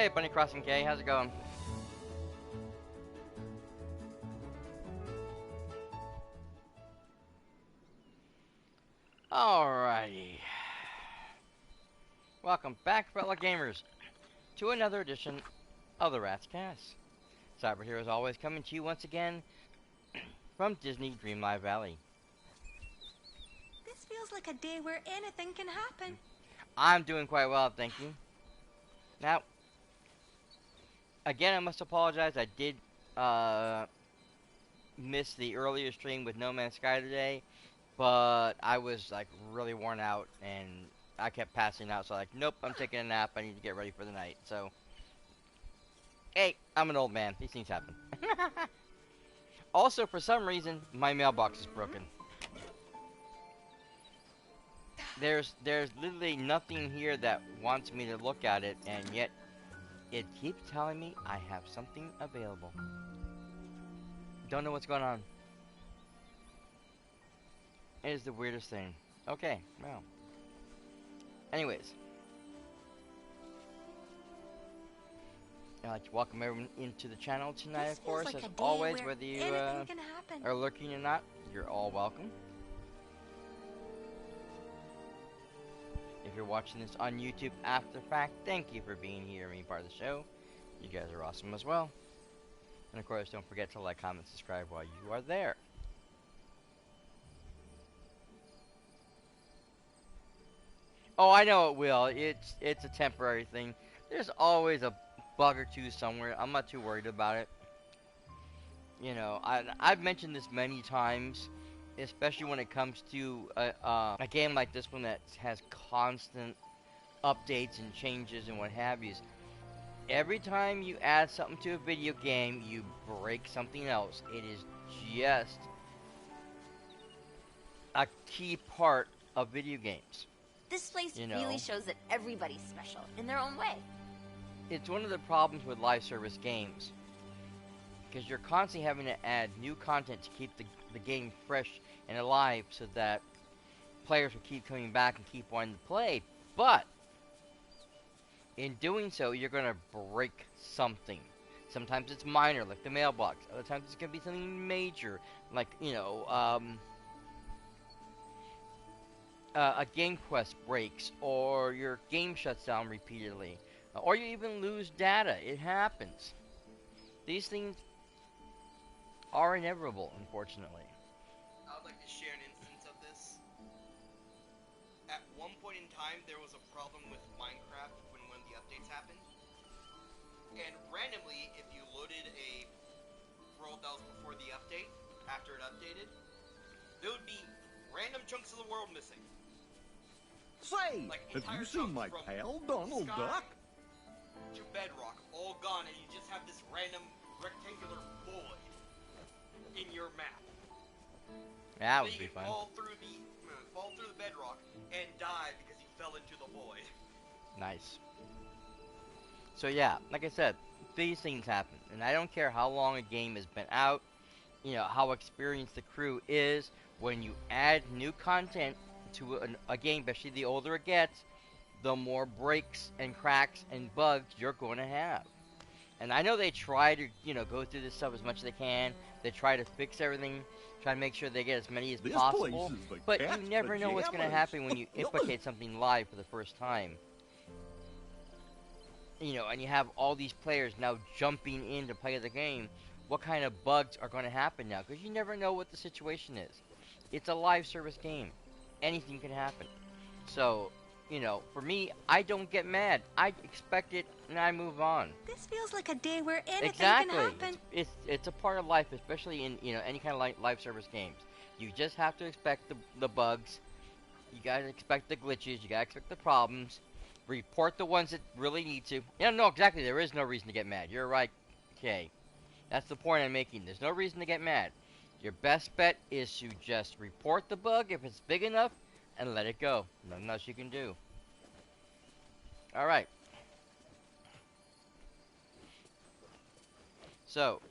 Hey, Bunny Crossing K, how's it going? Alrighty. Welcome back, fellow gamers, to another edition of the Rat's Cast. Cyber here, as always, coming to you once again from Disney Dreamlight Valley. This feels like a day where anything can happen. I'm doing quite well, thank you. Now, again, I must apologize. I did miss the earlier stream with No Man's Sky today, but I was like really worn out and I kept passing out. So like, nope, I'm taking a nap. I need to get ready for the night. So, hey, I'm an old man. These things happen. Also, for some reason, my mailbox is broken. There's literally nothing here that wants me to look at it, and yet it keeps telling me I have something available. Don't know what's going on. It is the weirdest thing. Okay, well. Anyways. I'd like to welcome everyone into the channel tonight, This of course. feels As like a day always, where whether you anything can happen. are lurking or not, you're all welcome. If you're watching this on YouTube after the fact, thank you for being here and being part of the show. You guys are awesome as well. And of course, don't forget to like, comment, subscribe while you are there. Oh, I know it will. It's a temporary thing. There's always a bug or two somewhere. I'm not too worried about it. You know, I've mentioned this many times, especially when it comes to a game like this one that has constant updates and changes and what have you. Every time you add something to a video game, you break something else. It is just a key part of video games. This place You know. really shows that everybody's special in their own way. It's one of the problems with live service games, because you're constantly having to add new content to keep the game fresh and alive so that players will keep coming back and keep wanting to play. But in doing so, you're going to break something. Sometimes it's minor, like the mailbox. Other times it's going to be something major, like, you know, a game quest breaks, or your game shuts down repeatedly, or you even lose data. It happens. These things are inevitable, unfortunately. I would like to share an instance of this. At one point in time, there was a problem with Minecraft when one of the updates happened. And randomly, if you loaded a world that was before the update, after it updated, there would be random chunks of the world missing. Say, Like have entire you seen chunks my from pal, Donald sky Duck? to bedrock, all gone, and you just have this random rectangular void in your map. That So would you be can fun. fall through the bedrock and die because you fell into the void. Nice. So yeah, like I said, these things happen, and I don't care how long a game has been out, you know, how experienced the crew is. When you add new content to a game, especially the older it gets, the more breaks and cracks and bugs you're going to have. And I know they try to, you know, go through this stuff as much as they can. They try to fix everything, try to make sure they get as many as This possible. place is the But you cat's never know what's going to pajamas. happen when you implicate something live for the first time. You know, and you have all these players now jumping in to play the game. What kind of bugs are going to happen now? Because you never know what the situation is. It's a live service game. Anything can happen. So, you know, for me, I don't get mad. I expect it and I move on. This feels like a day where anything Exactly. can happen. It's a part of life, especially in, you know, any kind of live service games. You just have to expect the bugs. You gotta expect the glitches. You gotta expect the problems. Report the ones that really need to. Yeah, no, exactly. There is no reason to get mad. You're right. Okay. That's the point I'm making. There's no reason to get mad. Your best bet is to just report the bug if it's big enough and let it go. Nothing else you can do. Alright. So,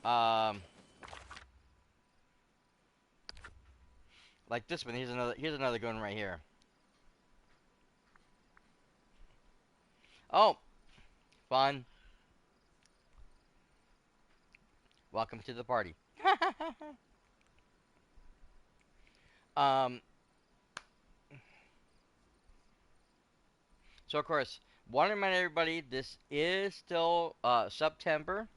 like this one, here's another good one right here. Oh, fun. Welcome to the party. um, so of course, want to remind everybody this is still September.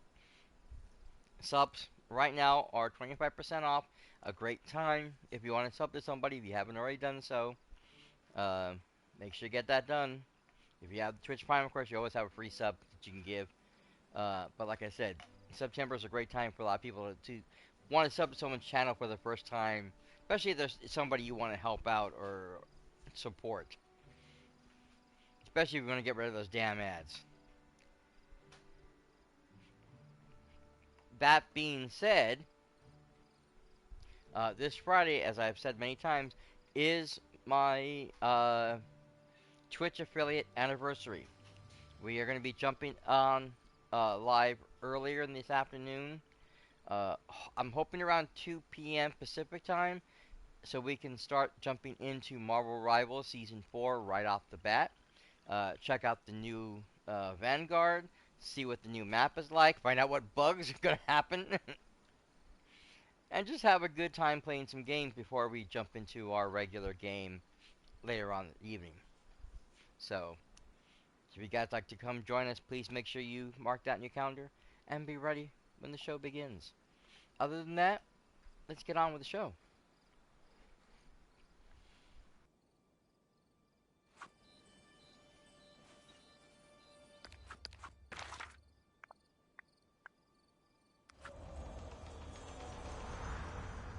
Subs right now are 25% off. A great time if you want to sub to somebody if you haven't already done so. Uh, Make sure you get that done. If you have Twitch Prime, of course, you always have a free sub that you can give. But like I said, September is a great time for a lot of people to want to sub to someone's channel for the first time, especially if there's somebody you want to help out or support. Especially if you want to get rid of those damn ads. That being said, this Friday, as I've said many times, is my Twitch affiliate anniversary. We are going to be jumping on live earlier in this afternoon. Uh, I'm hoping around 2 p.m. Pacific time, so we can start jumping into Marvel Rivals Season 4 right off the bat. Check out the new Vanguard, see what the new map is like, find out what bugs are going to happen, and just have a good time playing some games before we jump into our regular game later on in the evening. So, if you guys like to come join us, please make sure you mark that in your calendar and be ready when the show begins. Other than that, let's get on with the show.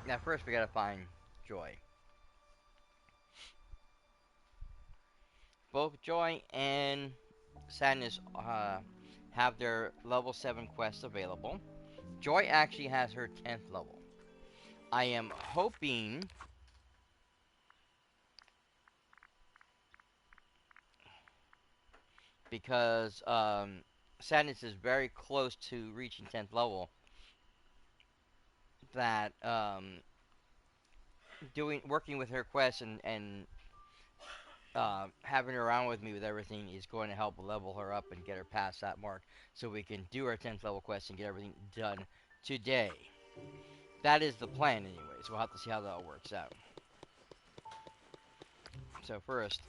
Now, first we gotta find Joy. Both Joy and Sadness have their level 7 quests available. Joy actually has her 10th level. I am hoping because Sadness is very close to reaching 10th level that working with her quests and having her around with me with everything is going to help level her up and get her past that mark so we can do our 10th level quest and get everything done today. That is the plan anyways. We'll have to see how that all works out. So first,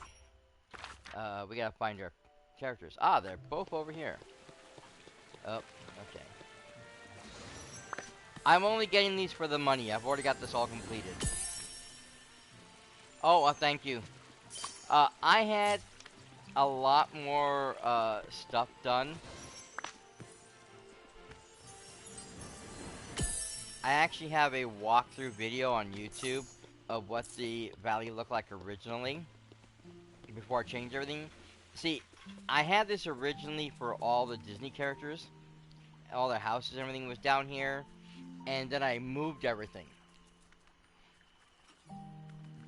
we gotta find our characters. Ah, they're both over here. Oh, okay. I'm only getting these for the money. I've already got this all completed. Oh, thank you. I had a lot more stuff done. I actually have a walkthrough video on YouTube of what the valley looked like originally before I changed everything. See, I had this originally for all the Disney characters. All their houses and everything was down here. And then I moved everything.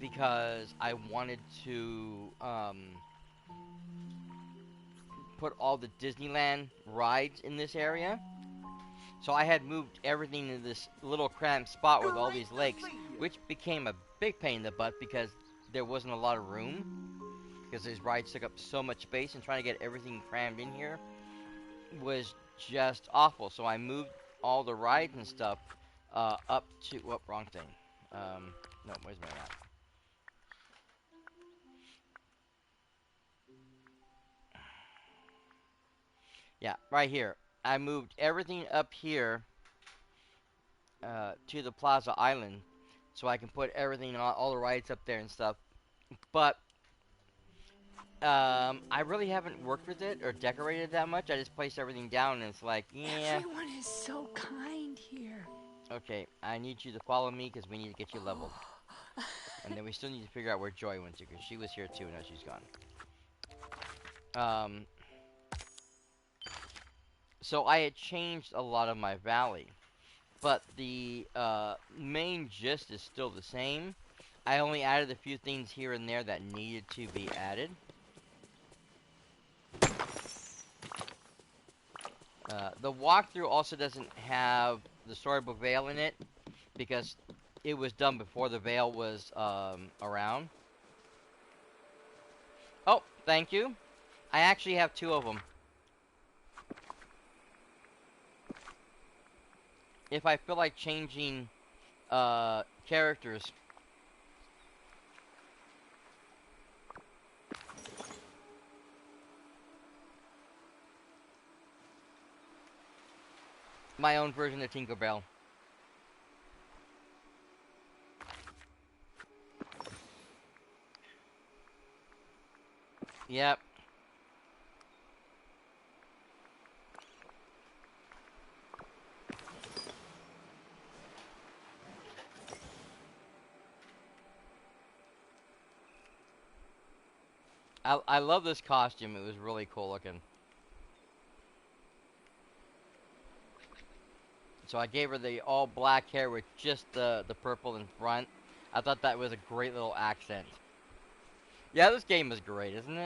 Because I wanted to put all the Disneyland rides in this area. So I had moved everything in this little cramped spot with all these lakes, which became a big pain in the butt because there wasn't a lot of room. Because these rides took up so much space, and trying to get everything crammed in here was just awful. So I moved all the rides and stuff up to... Whoop, wrong thing. No, where's my map? Yeah, right here. I moved everything up here to the Plaza Island so I can put everything on all the rides up there and stuff. But I really haven't worked with it or decorated that much. I just placed everything down and it's like, yeah. Everyone is so kind here. Okay, I need you to follow me because we need to get you leveled. And then we still need to figure out where Joy went to because she was here too. Now she's gone. So I had changed a lot of my valley. But the main gist is still the same. I only added a few things here and there that needed to be added. The walkthrough also doesn't have the storybook veil in it because it was done before the veil was around. Oh, thank you. I actually have 2 of them. if I feel like changing characters. My own version of Tinkerbell. Yep. I love this costume. It was really cool looking. So I gave her the all black hair with just the purple in front. I thought that was a great little accent. Yeah, this game is great, isn't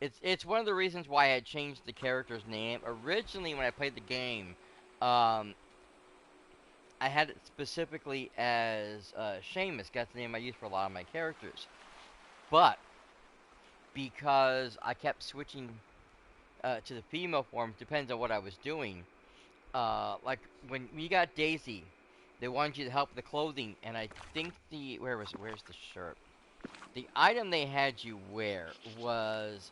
it? It's one of the reasons why I had changed the character's name. Originally, when I played the game, um, I had it specifically as Seamus. That's the name I used for a lot of my characters. But because I kept switching to the female form, depends on what I was doing. Like when we got Daisy, they wanted you to help with the clothing, and I think where's the shirt? The item they had you wear was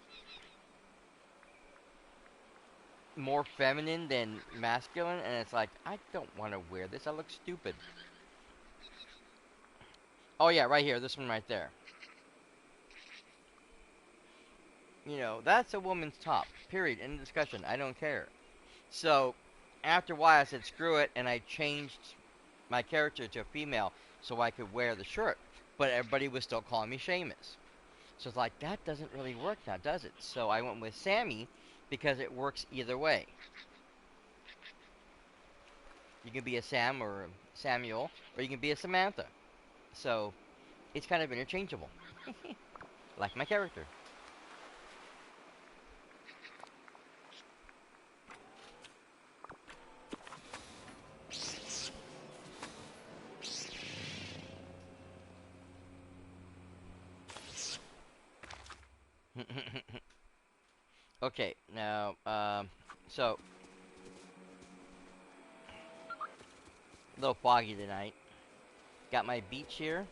more feminine than masculine, and it's like, I don't want to wear this. I look stupid. Oh yeah, right here, this one right there. You know, that's a woman's top. Period. End of discussion. I don't care. So, after a while, I said screw it, and I changed my character to a female so I could wear the shirt. But everybody was still calling me Seamus. So it's like, that doesn't really work now, does it? So I went with Sammy because it works either way. You can be a Sam or a Samuel, or you can be a Samantha. So it's kind of interchangeable. Like my character. Okay, now, so, a little foggy tonight. Got my beach here.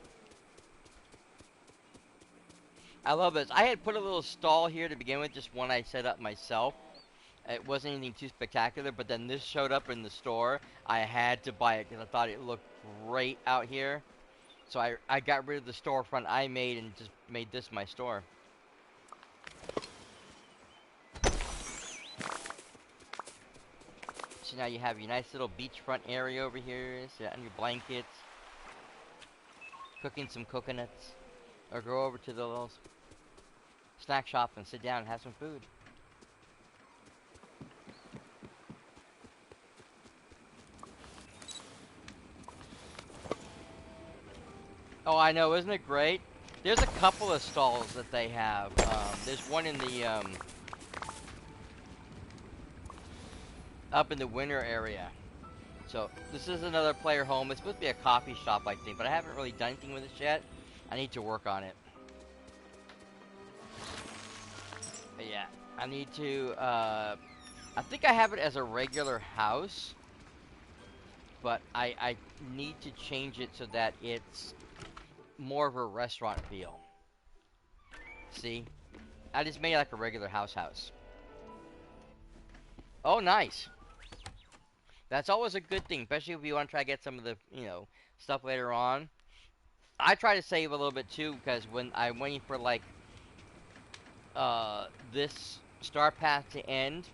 I love this. I had put a little stall here to begin with, just one I set up myself. It wasn't anything too spectacular, but then this showed up in the store. I had to buy it because I thought it looked great out here. So I got rid of the storefront I made and just made this my store. So now you have your nice little beachfront area over here. Sit on your blankets. Cooking some coconuts. Or go over to the little snack shop and sit down and have some food. Oh, I know, isn't it great? There's a couple of stalls that they have. There's one in the, up in the winter area. So, this is another player home. It's supposed to be a coffee shop, I think, but I haven't really done anything with it yet. I need to work on it. But yeah, I need to, I think I have it as a regular house. But I need to change it so that it's more of a restaurant feel. See? I just made it like a regular house. Oh, nice. That's always a good thing, especially if you want to try to get some of the, stuff later on. I try to save a little bit too, because when I'm waiting for like this star path to end,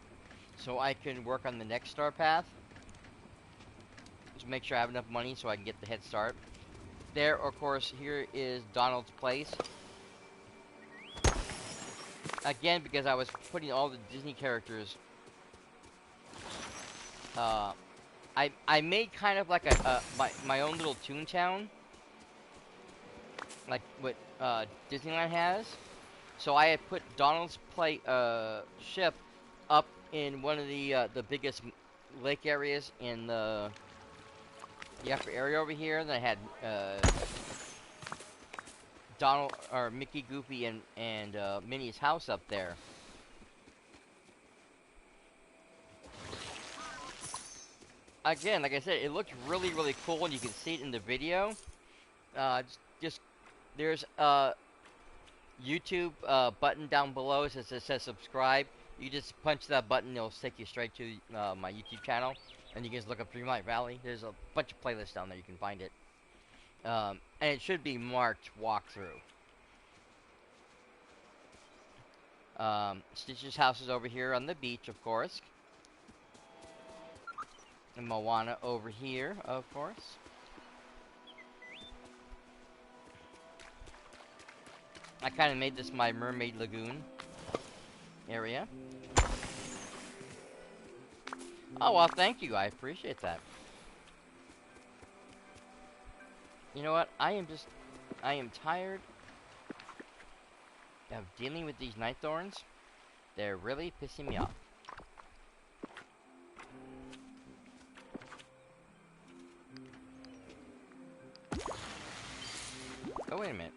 so I can work on the next star path. Just make sure I have enough money so I can get the head start. There, of course, here is Donald's place. Again, because I was putting all the Disney characters. I made kind of like my own little Toontown, like what Disneyland has. So I had put Donald's ship up in one of the biggest lake areas in the upper area over here. Then I had Donald or Mickey, Goofy, and Minnie's house up there. again, like I said, it looked really, really cool, and you can see it in the video. Just there's a YouTube button down below. It says subscribe. You just punch that button, it'll take you straight to my YouTube channel, and you can just look up Dreamlight Valley. There's a bunch of playlists down there. You can find it, and it should be marked walkthrough. Stitch's house is over here on the beach, of course. And Moana over here, of course. I kind of made this my mermaid lagoon area. Oh, well, thank you. I appreciate that. You know what? I am tired of dealing with these night thorns. They're really pissing me off. Oh, wait a minute.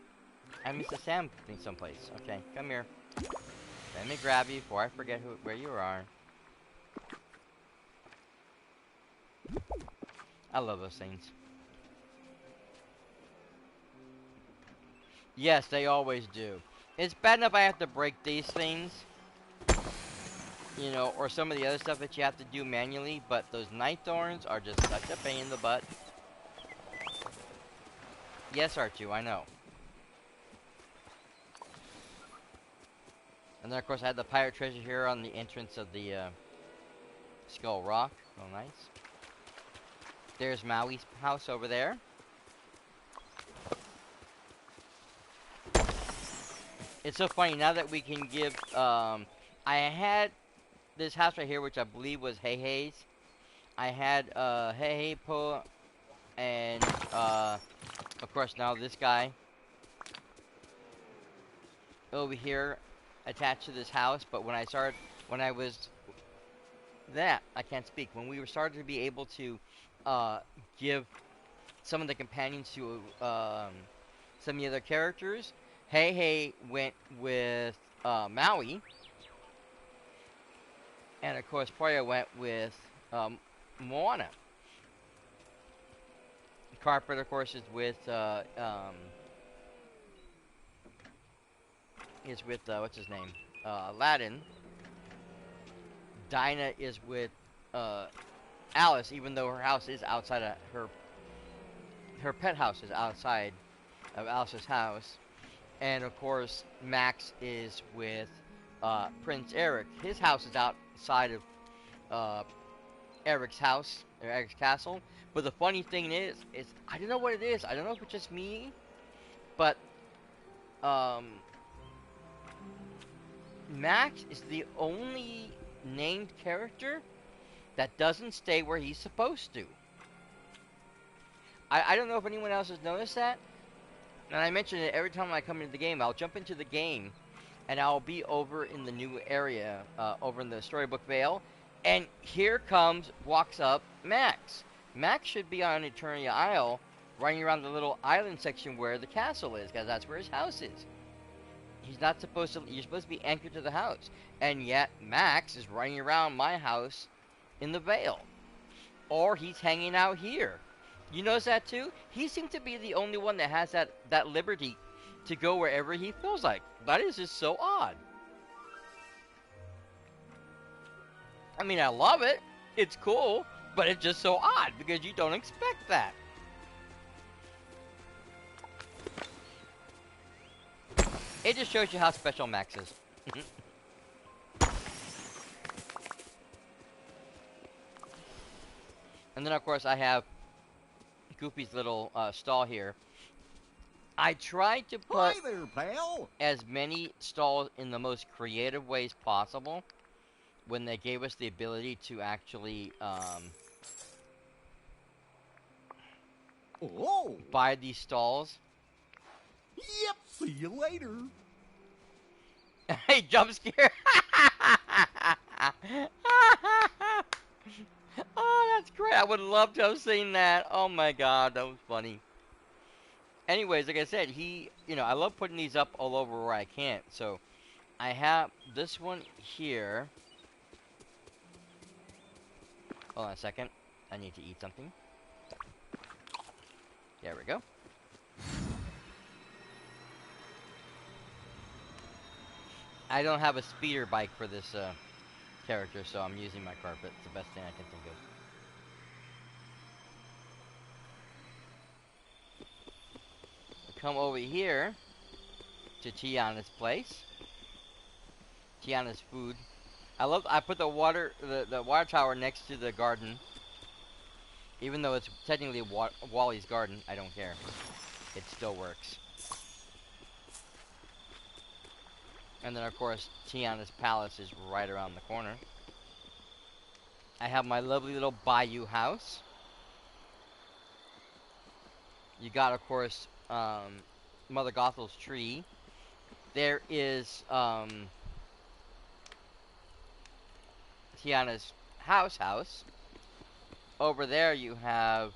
I missed a Sam thing someplace. Okay, come here. Let me grab you before I forget where you are. I love those things. Yes, they always do. It's bad enough I have to break these things, you know, or some of the other stuff that you have to do manually, but those night thorns are just such a pain in the butt. Yes, R2, I know. And then, of course, I had the pirate treasure here on the entrance of the Skull Rock. Oh, nice. There's Maui's house over there. It's so funny, now that we can give, I had this house right here, which I believe was Hey Hey's. I had, Hey Hey Po, and, of course, now this guy over here attached to this house, but when I when we were started to be able to, give some of the companions to, some of the other characters, Hey Hey went with Maui, and of course Poya went with Moana. Carpet, of course, is with what's his name, Aladdin. Dinah is with Alice, even though her house is outside of her pet house is outside of Alice's house. And of course, Max is with Prince Eric. His house is outside of Eric's house, or Eric's castle. But the funny thing is I don't know what it is. I don't know if it's just me, but Max is the only named character that doesn't stay where he's supposed to. I don't know if anyone else has noticed that. And I mention it every time I come into the game. I'll jump into the game, and I'll be over in the new area, over in the Storybook Vale, and walks up Max. Max should be on Eternia Isle, running around the little island section where the castle is, because that's where his house is. He's not supposed to, you're supposed to be anchored to the house. And yet, Max is running around my house in the Vale. Or he's hanging out here. You notice that too? He seems to be the only one that has that liberty to go wherever he feels like. That is just so odd. I mean, I love it. It's cool. But it's just so odd because you don't expect that. It just shows you how special Max is. And then, of course, I have Goofy's little stall here. I tried to put Hi there, pal. as many stalls in the most creative ways possible when they gave us the ability to actually Oh. buy these stalls. Yep. See you later. Hey, jump scare! Oh, that's great. I would love to have seen that. Oh my god, that was funny. Anyways, like I said, I love putting these up all over where I can't. So, I have this one here. Hold on a second. I need to eat something. There we go. I don't have a speeder bike for this character, so I'm using my carpet. It's the best thing I can think of. Come over here to Tiana's place. Tiana's food. I put the water tower next to the garden. Even though it's technically Wally's garden, I don't care. It still works. And then of course Tiana's palace is right around the corner. I have my lovely little bayou house. You got of course Mother Gothel's tree. There is Tiana's house. Over there you have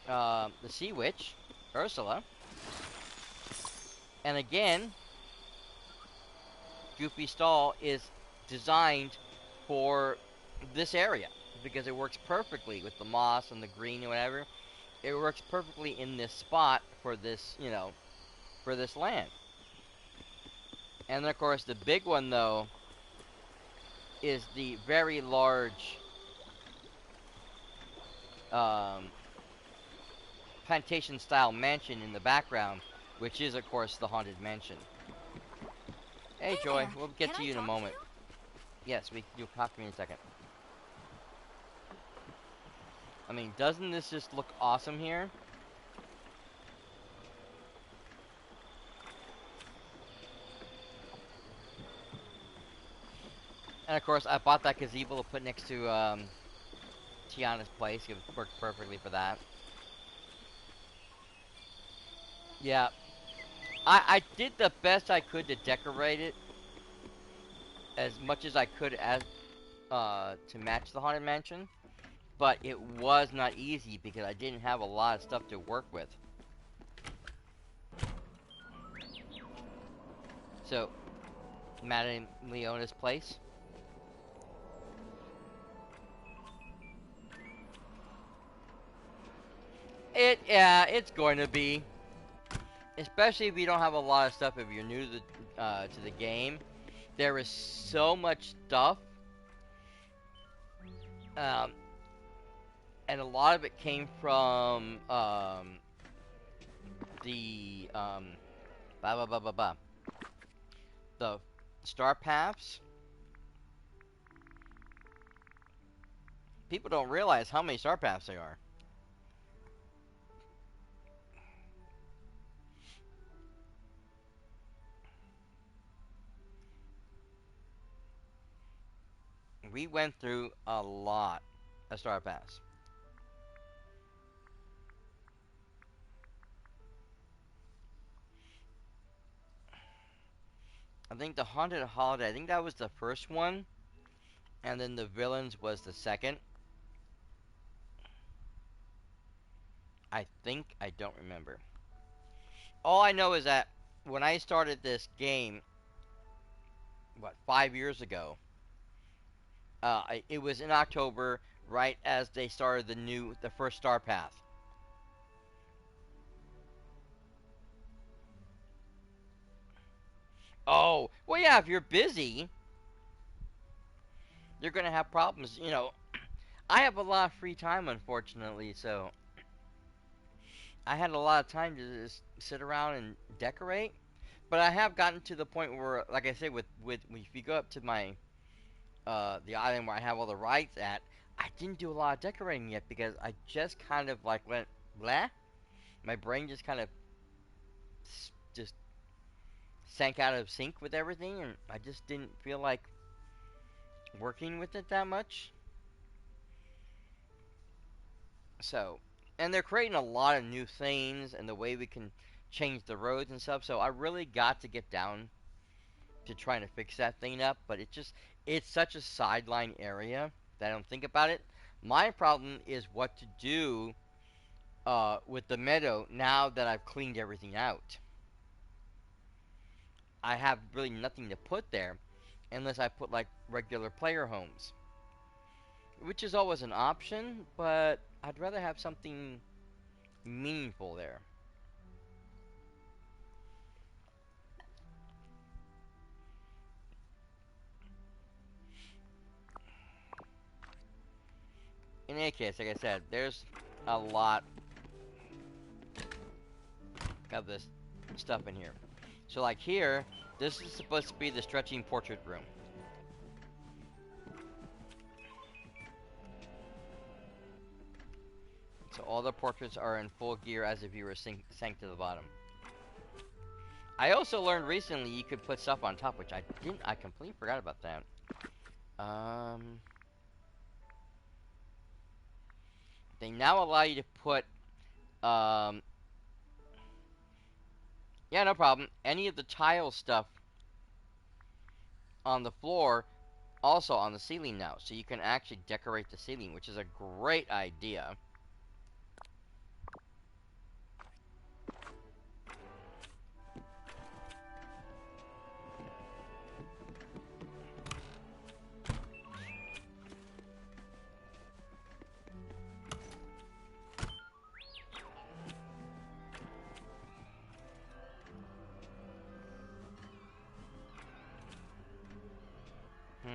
the Sea Witch, Ursula. And again, Goofy Stall is designed for this area because it works perfectly with the moss and the green and whatever. It works perfectly in this spot for this, you know, for this land. And then of course the big one though is the very large plantation style mansion in the background, which is of course the haunted mansion. Hey Joy, there. we'll get Can to I you in a talk to moment. you? Yes, you'll talk to me in a second. I mean, doesn't this just look awesome here? And of course, I bought that gazebo to put next to Tiana's place. It worked perfectly for that. Yeah, I did the best I could to decorate it as much as I could as to match the haunted mansion, but it was not easy because I didn't have a lot of stuff to work with. So, Madame Leona's place. Yeah, it's going to be. Especially if you don't have a lot of stuff, if you're new to the game. There is so much stuff. Um, and a lot of it came from, the, the star paths. People don't realize how many star paths there are. We went through a lot of star paths. I think the Haunted Holiday, I think that was the first one. And then the Villains was the second. I think, I don't remember. All I know is that when I started this game, what, 5 years ago, it was in October, right as they started the first Star Path. Oh, well, yeah, if you're busy, you're gonna have problems. You know, I have a lot of free time, unfortunately, so I had a lot of time to just sit around and decorate. But I have gotten to the point where, like I said, with if you go up to my the island where I have all the rides at, I didn't do a lot of decorating yet because I just kind of like went blah. My brain just kind of just sank out of sync with everything, and I just didn't feel like working with it that much. So, and they're creating a lot of new things and the way we can change the roads and stuff. So I really got to get down to trying to fix that thing up, but it's such a sideline area that I don't think about it. My problem is what to do with the meadow now that I've cleaned everything out. I have really nothing to put there unless I put like regular player homes. which is always an option, but I'd rather have something meaningful there. In any case, like I said, there's a lot of this stuff in here. So like here, this is supposed to be the stretching portrait room. So all the portraits are in full gear as if you were sank to the bottom. I also learned recently you could put stuff on top, which I completely forgot about that. They now allow you to put, yeah, no problem, any of the tile stuff on the floor, also on the ceiling now. So you can actually decorate the ceiling, which is a great idea. Hmm.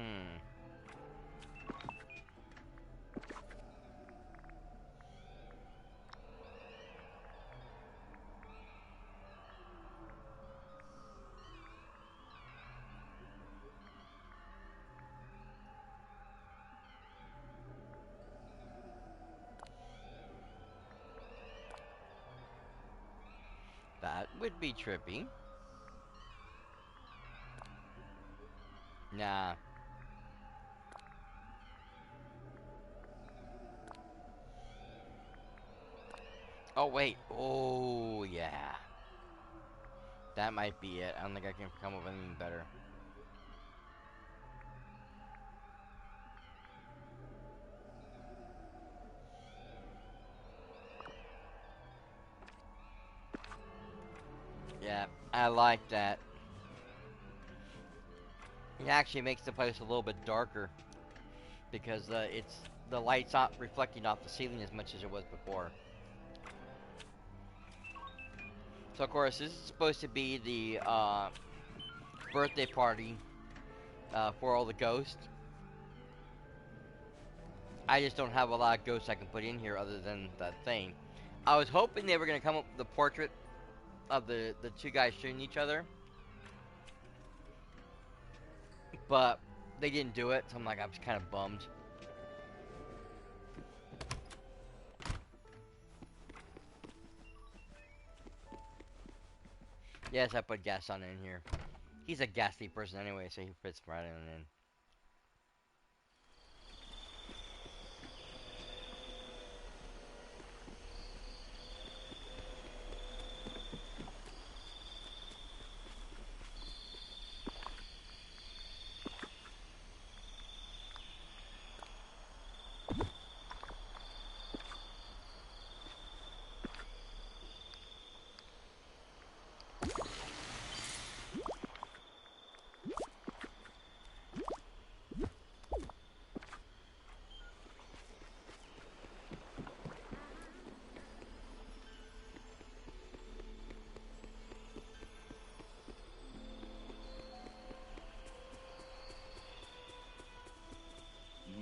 That would be trippy. Nah. Oh, wait. Oh, yeah. That might be it. I don't think I can come up with anything better. Yeah, I like that. It actually makes the place a little bit darker because the light's not reflecting off the ceiling as much as it was before. So of course this is supposed to be the birthday party for all the ghosts. I just don't have a lot of ghosts I can put in here other than that thing. I was hoping they were gonna come up with the portrait of the two guys shooting each other, but they didn't do it. So I'm like, I was kind of bummed. Yes, I put Gaston in here. He's a ghastly person anyway, so he fits right in.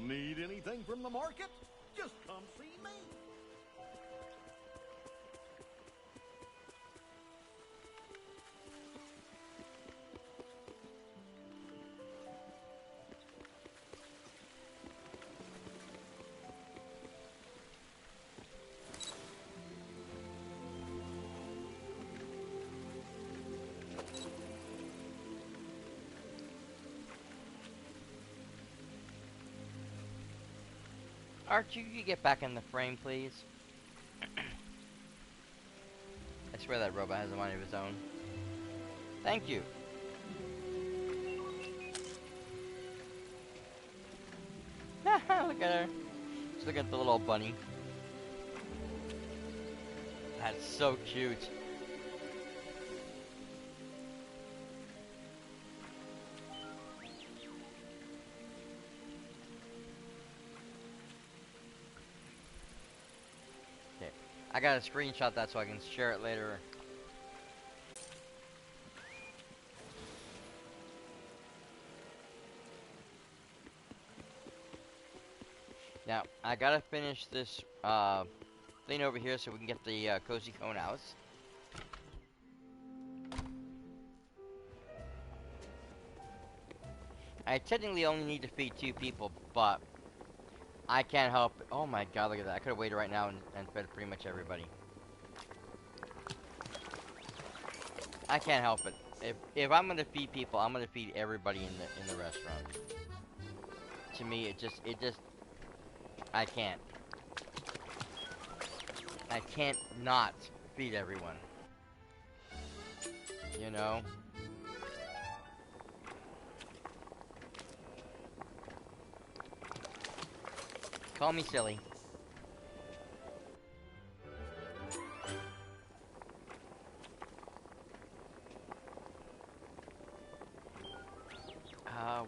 Need anything from the market? Just come see me. Archie, you get back in the frame, please. I swear that robot has a mind of his own. Thank you. Look at her. Just look at the little bunny. That's so cute. I gotta screenshot that so I can share it later. Now, I gotta finish this thing over here so we can get the cozy cone house. I technically only need to feed 2 people, but I can't help it. Oh my god, look at that. I could have waited right now and fed pretty much everybody. I can't help it. If I'm gonna feed people, I'm gonna feed everybody in the restaurant. To me, it just I can't. I can't not feed everyone. You know? Call me silly.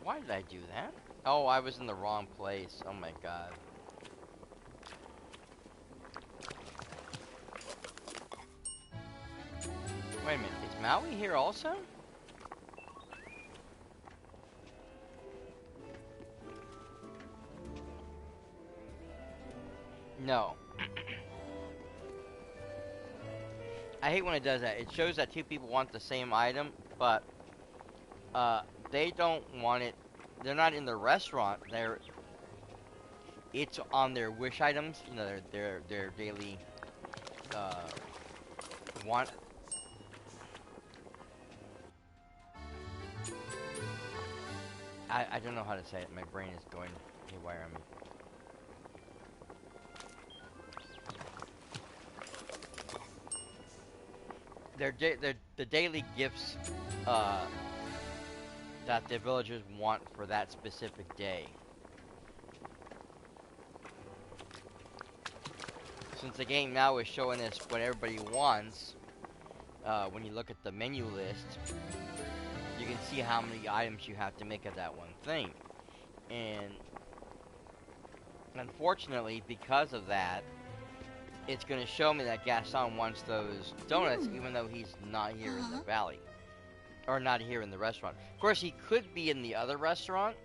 Why did I do that? Oh, I was in the wrong place. Oh my god. Wait a minute, is Maui here also? No. I hate when it does that. It shows that 2 people want the same item, but they don't want it. They're not in the restaurant. It's on their wish items. You know, their daily want. I don't know how to say it. My brain is going haywire on me. The daily gifts that the villagers want for that specific day. Since the game now is showing us what everybody wants, when you look at the menu list, you can see how many items you have to make of that one thing. And unfortunately, because of that, it's going to show me that Gaston wants those donuts, even though he's not here in the valley. Or not here in the restaurant. Of course, he could be in the other restaurant.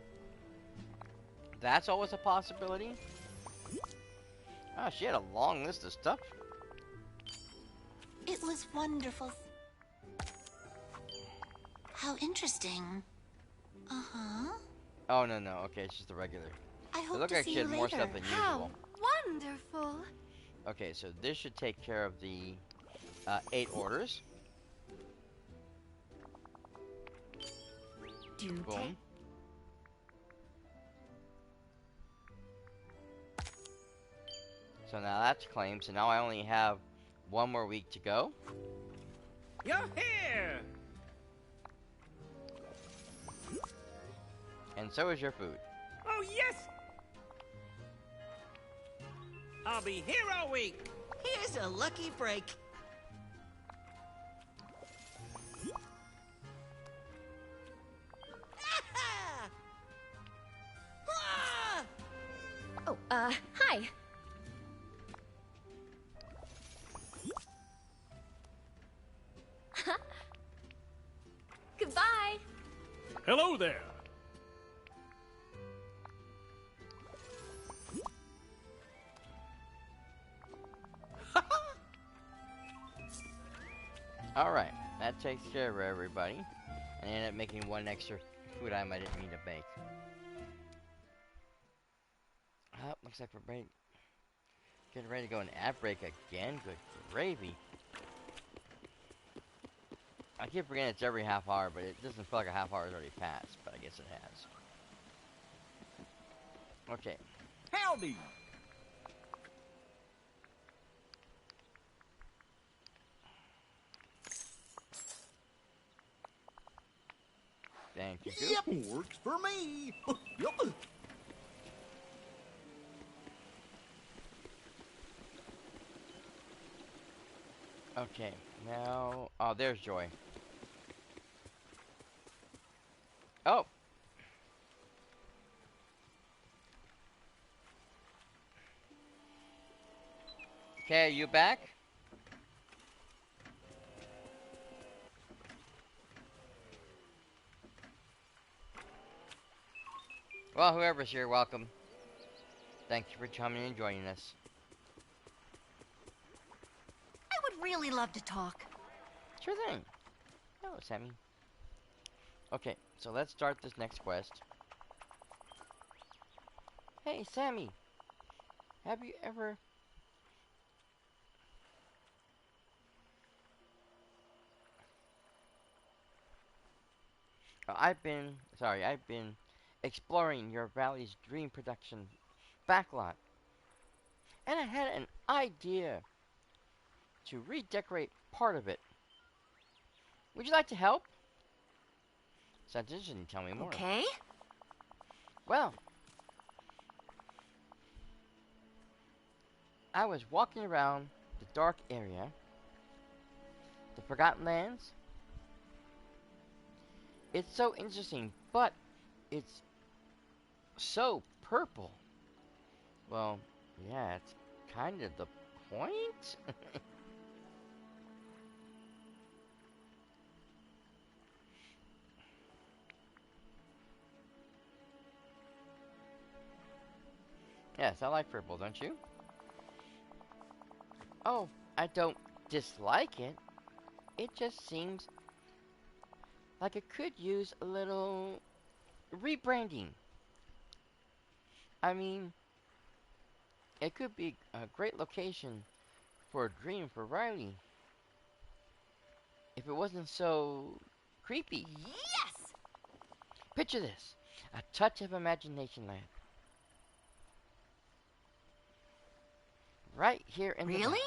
That's always a possibility. Oh, she had a long list of stuff. It was wonderful. How interesting. Uh-huh. Oh, no. Okay, it's just a regular. I It hope looked to like see she you had more later. stuff than How usual. wonderful. Okay, so this should take care of the 8 orders. Boom. So now that's claimed. So now I only have 1 more week to go. You're here! And so is your food. Oh, yes! I'll be here all week. Here's a lucky break. Oh, hi. Goodbye. Hello there. Alright, that takes care of everybody. And I ended up making 1 extra food item I didn't mean to make. Oh, looks like we're getting ready to go an ad break again. Good gravy. I keep forgetting it's every half hour, but it doesn't feel like a half hour has already passed, but I guess it has. Okay. Howdy. Thank you. Yep, works for me. Yep. Okay, now... Oh, there's Joy. Oh! Okay, are you back? Well, whoever's here, welcome. Thank you for coming and joining us. I would really love to talk. Sure thing. Hello, Sammy. Okay, so let's start this next quest. Hey, Sammy. Have you ever... I've been exploring your Valley's Dream Production backlot. And I had an idea to redecorate part of it. Would you like to help? Sounds interesting. Tell me more. Okay. Well, I was walking around the dark area, the Forgotten Lands. It's so interesting, but it's so purple. Well, yeah, it's kind of the point. Yes, I like purple, don't you? Oh, I don't dislike it. It just seems like it could use a little rebranding. I mean, it could be a great location for a dream for Riley. If it wasn't so creepy. Yes! Picture this. A touch of imagination land. Right here in the Really? valley.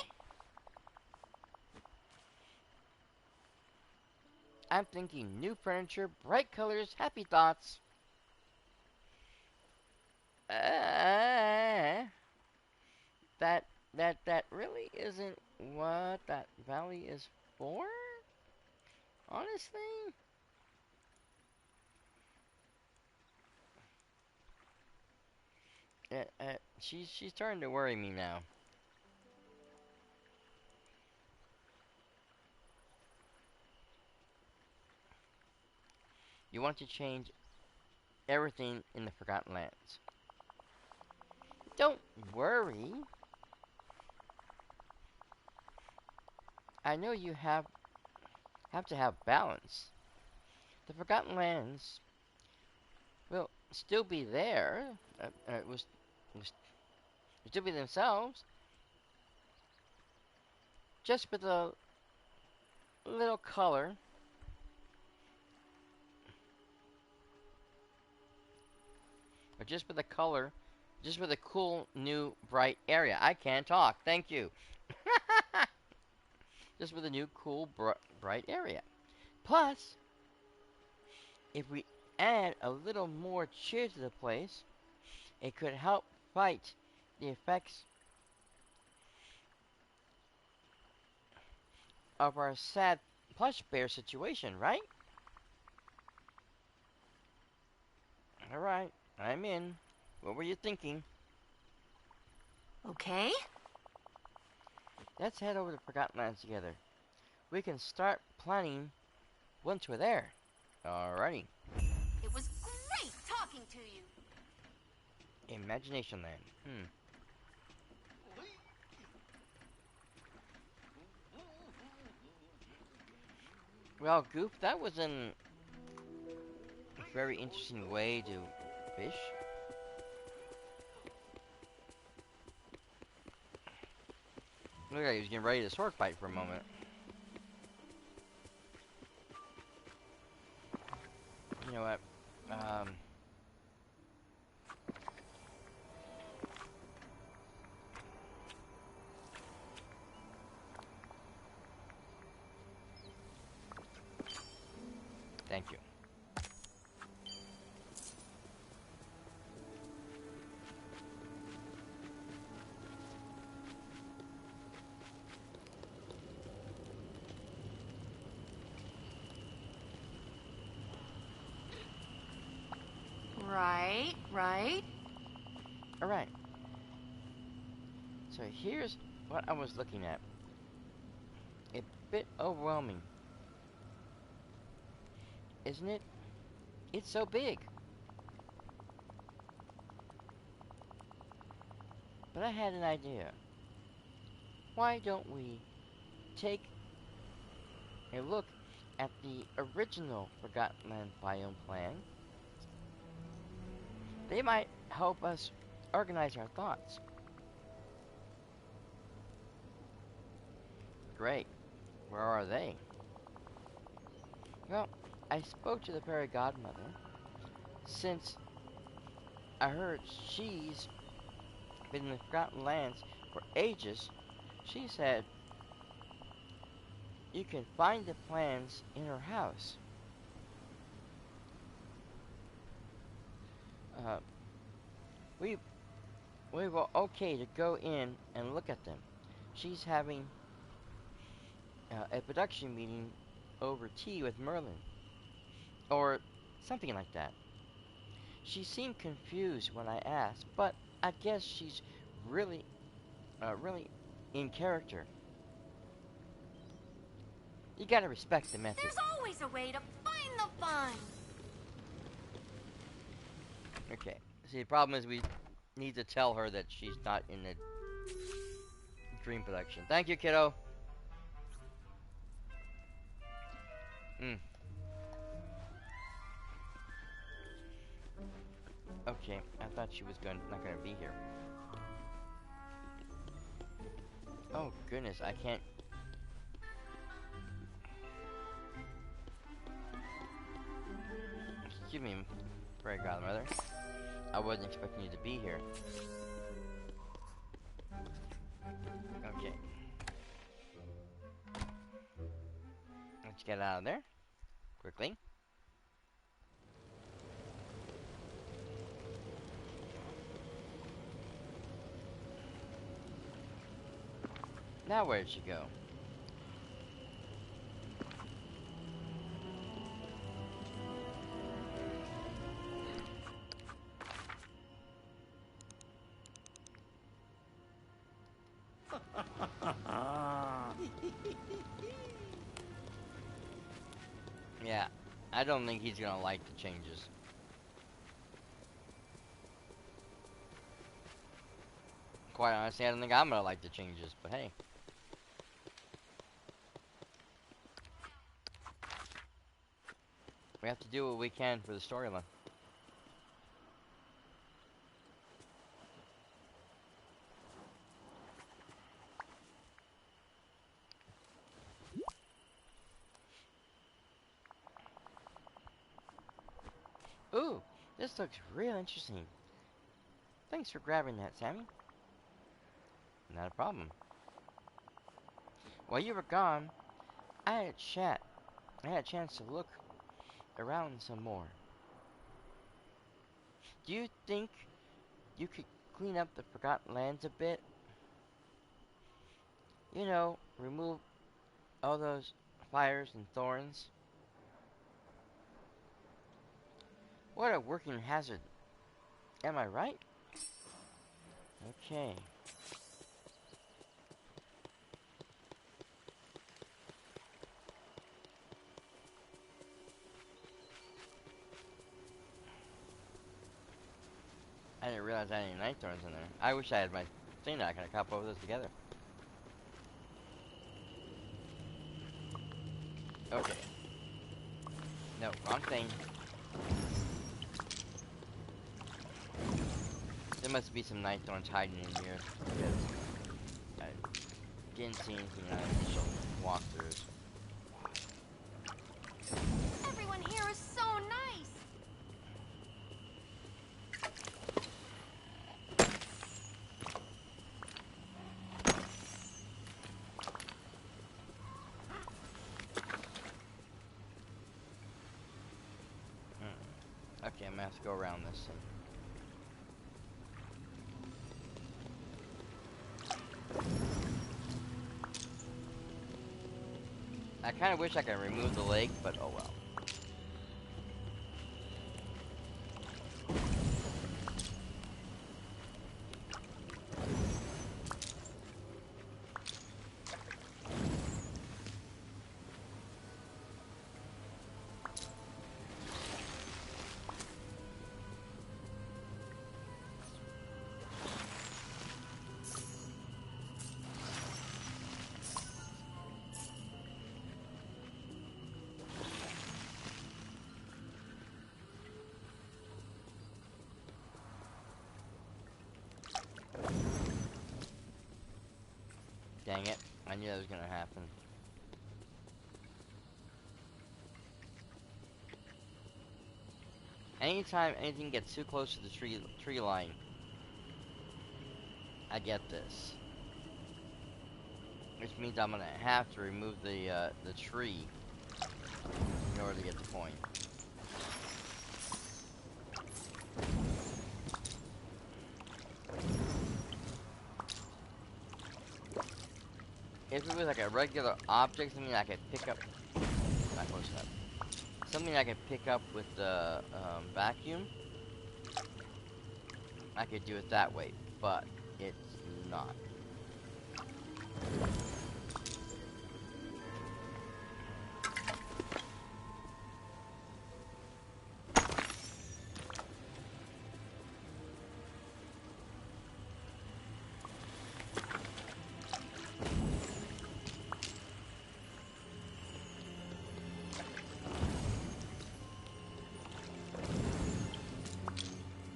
I'm thinking new furniture, bright colors, happy thoughts. That really isn't what that valley is for? Honestly? She's starting to worry me now. You want to change everything in the Forgotten Lands. Don't worry. I know you have to have balance. The Forgotten Lands will still be there. Will still be themselves, just with a little color. Or just with a color. Just with a cool, new, bright area. I can't talk. Thank you. Just with a new, cool, bright area. Plus, if we add a little more cheer to the place, it could help fight the effects of our sad plush bear situation, right? Alright, I'm in. What were you thinking? Okay. Let's head over to Forgotten Lands together. We can start planning once we're there. Alrighty. It was great talking to you. Imagination Land. Well, Goop, that was a very interesting way to fish. Look like he was getting ready to sword fight for a moment. You know what? Thank you. Right. Alright. So here's what I was looking at. A bit overwhelming. Isn't it? It's so big. but I had an idea. Why don't we take a look at the original Forgotten Land biome plan? They might help us organize our thoughts. Great. Where are they? Well, I spoke to the fairy godmother. Since I heard she's been in the Forgotten Lands for ages, she said you can find the plans in her house. Uh, we we were okay to go in and look at them. She's having a production meeting over tea with Merlin, or something like that. She seemed confused when I asked, but I guess she's really, really in character. You gotta respect the method. There's always a way to find the fun. Okay. See, the problem is we need to tell her that she's not in the dream production. Thank you, kiddo. Okay, I thought she was not gonna be here. Oh goodness, I can't. Excuse me, fairy godmother. I wasn't expecting you to be here. Okay. Let's get out of there quickly. Now where'd she go? Yeah, I don't think he's gonna like the changes. Quite honestly, I don't think I'm gonna like the changes, but hey. We have to do what we can for the storyline. Ooh, this looks real interesting. Thanks for grabbing that, Sammy. Not a problem. While you were gone, I had a chance to look around some more. Do you think you could clean up the Forgotten Lands a bit? You know, remove all those fires and thorns? What a working hazard. Am I right? Okay. I didn't realize I had any night thorns in there. I wish I had my thing that I could couple those together. Okay. No, wrong thing. There must be some night thorns hiding in here because I didn't see anything in the initial walkthroughs. Everyone here is so nice. Okay, I'm gonna have to go around this thing. I kind of wish I could remove the lake, but oh well. I knew that was gonna happen. Anytime anything gets too close to the tree line, I get this. Which means I'm gonna have to remove the tree in order to get the point. If it was like a regular object, something I could pick up, not close enough. Something I could pick up with the vacuum, I could do it that way, but it's not.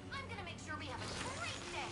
I'm gonna make sure we have a great day.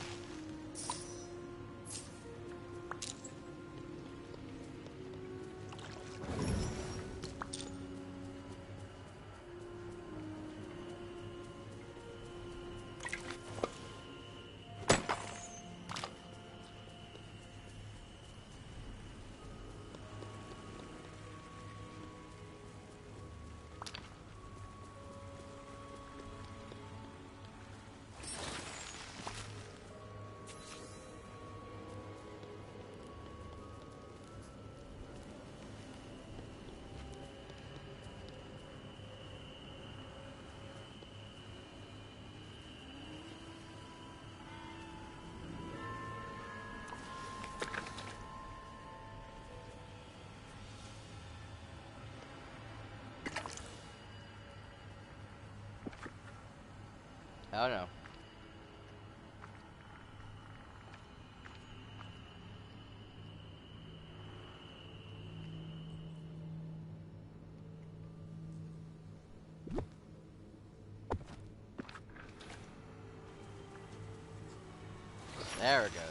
I don't know. There it goes.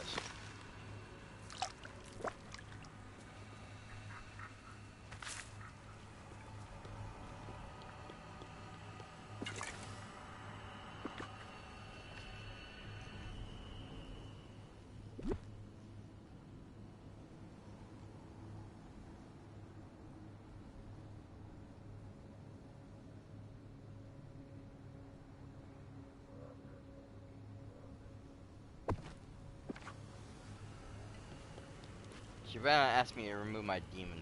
Shyvana asked me to remove my demon.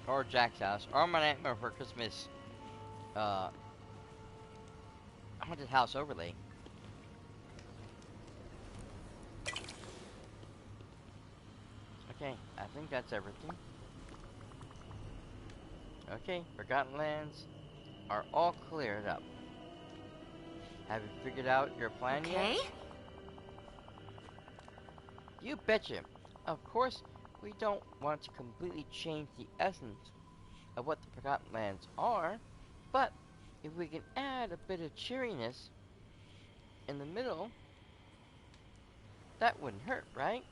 Or Jack's house, or my Nightmare for Christmas, haunted house overlay. Okay, I think that's everything. Okay, Forgotten Lands are all cleared up. Have you figured out your plan Okay. yet? You betcha. Of course, we don't want to completely change the essence of what the Forgotten Lands are, but if we can add a bit of cheeriness in the middle, that wouldn't hurt, right?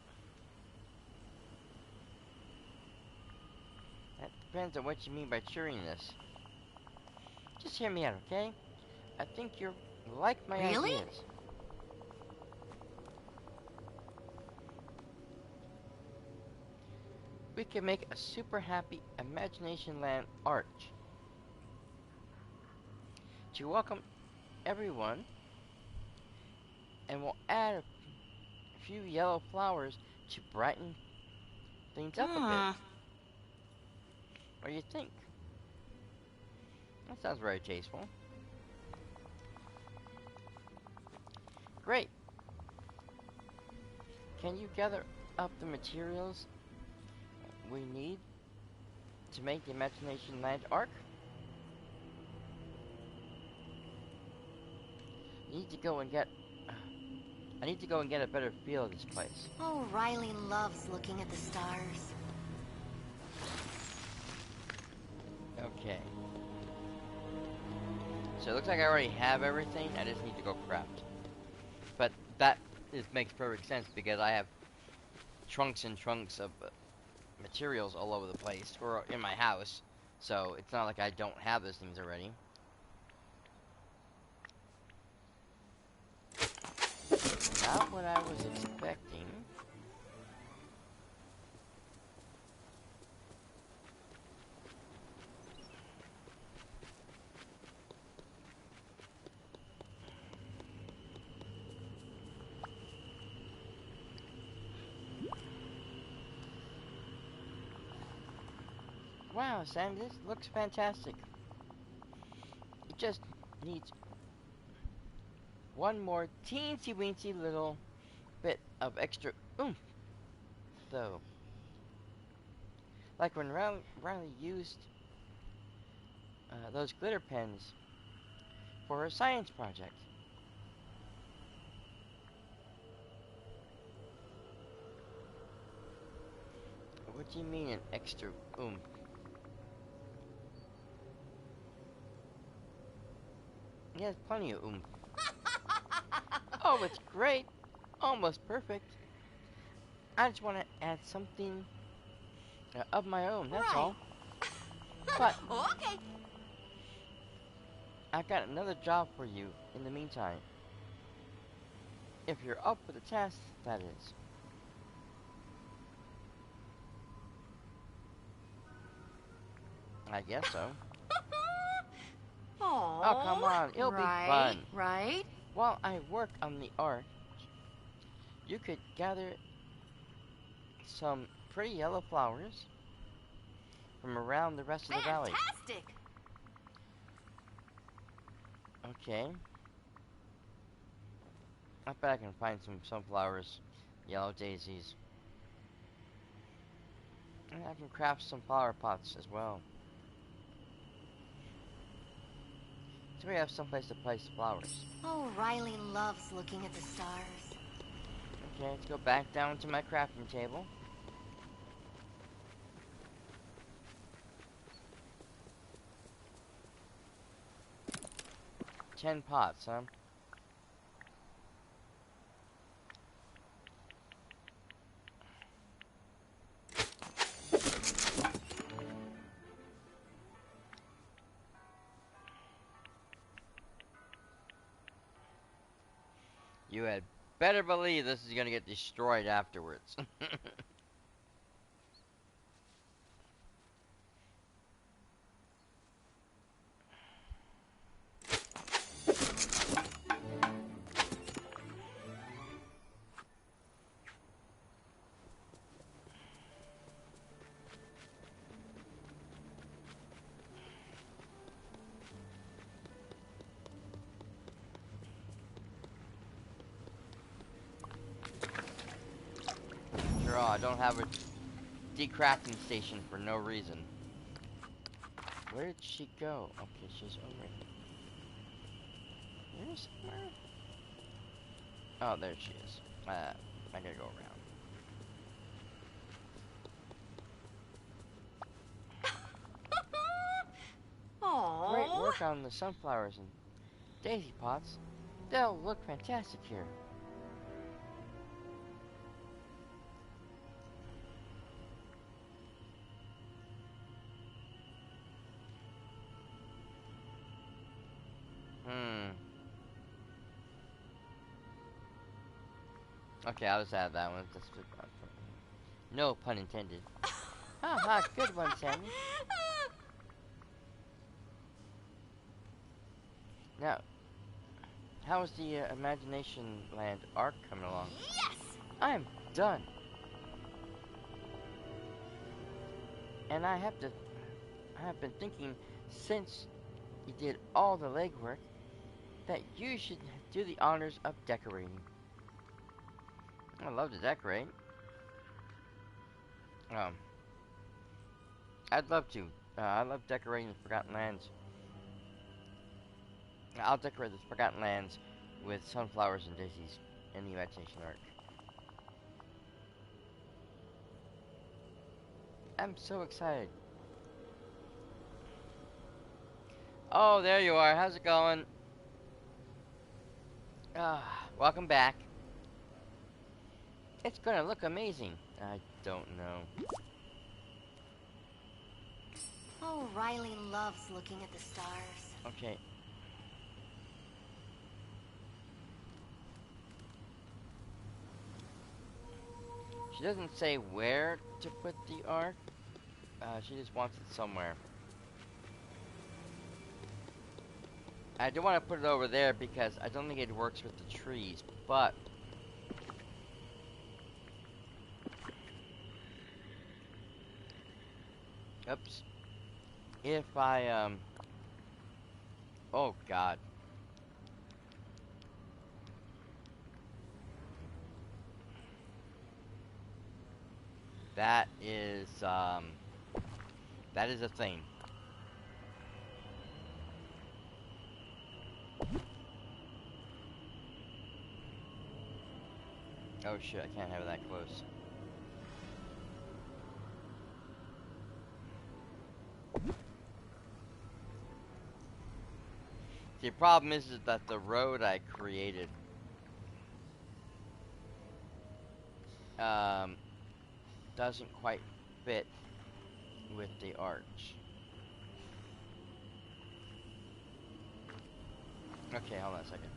That depends on what you mean by cheeriness. Just hear me out, okay? I think you'll like my Really? ideas. We can make a super happy Imagination Land arch to welcome everyone, and we'll add a few yellow flowers to brighten things up a bit. What do you think? That sounds very tasteful. Great. Can you gather up the materials we need to make the Imagination Land Arc? I need to go and get a better feel of this place. Oh, Riley loves looking at the stars. Okay. So it looks like I already have everything. I just need to go craft. But that makes perfect sense because I have trunks and trunks of materials all over the place or in my house. So it's not like I don't have those things already. Not what I was expecting. Wow, Sam, this looks fantastic. It just needs one more teensy weensy little bit of extra oomph, though. Like when Riley used those glitter pens for her science project. What do you mean an extra oomph? He has plenty of oomph. Oh, it's great. Almost perfect. I just want to add something of my own, that's all. But Okay. I've got another job for you in the meantime. If you're up for the task, that is. I guess so. Oh, come on. It'll be fun. Right? While I work on the art, you could gather some pretty yellow flowers from around the rest of the valley. Fantastic! Okay. I bet I can find some sunflowers, yellow daisies. And I can craft some flower pots as well. So we have someplace to place flowers. Oh, Riley loves looking at the stars. Okay, let's go back down to my crafting table. $10 pots, huh? You had better believe this is gonna get destroyed afterwards. Sure, I don't have a decrafting station for no reason. Where did she go? Okay, she's over here. Where's somewhere? Oh, there she is. I gotta go around. Great Aww. work on the sunflowers and daisy pots. They'll look fantastic here. Okay, I'll just add that one. That's good. No pun intended. Haha, good one, Sammy. Now, how is the Imagination Land arc coming along? Yes! I'm done. And I have been thinking since you did all the legwork that you should do the honors of decorating. I love to decorate. Um, I'd love to. I love decorating the Forgotten Lands. I'll decorate the Forgotten Lands with sunflowers and daisies in the Imagination Arc. I'm so excited. Oh, there you are. How's it going? Welcome back. It's gonna look amazing. I don't know. Oh, Riley loves looking at the stars. Okay. She doesn't say where to put the arc. She just wants it somewhere. I do want to put it over there because I don't think it works with the trees, but oops. If I oh god. That is a thing. Oh shit, I can't have it that close. The problem is that the road I created doesn't quite fit with the arch. Okay, hold on a second.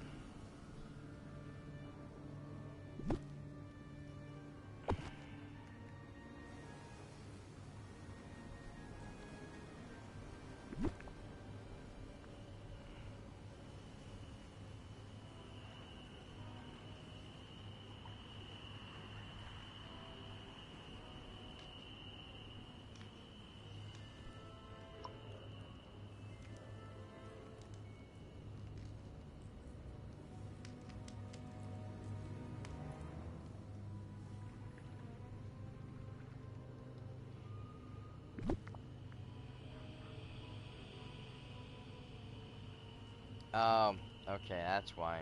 Okay, that's why.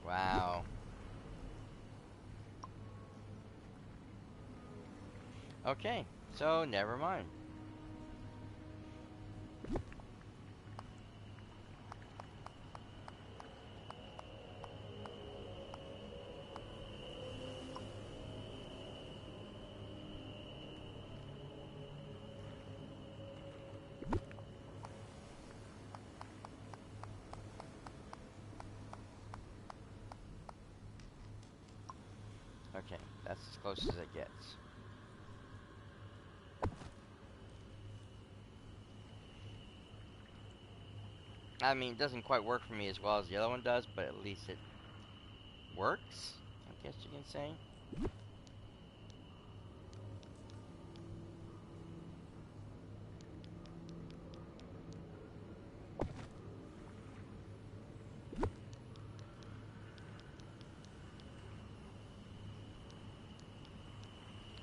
Wow. Okay, so never mind. Okay, that's as close as it gets. I mean, it doesn't quite work for me as well as the other one does, but at least it works, I guess you can say.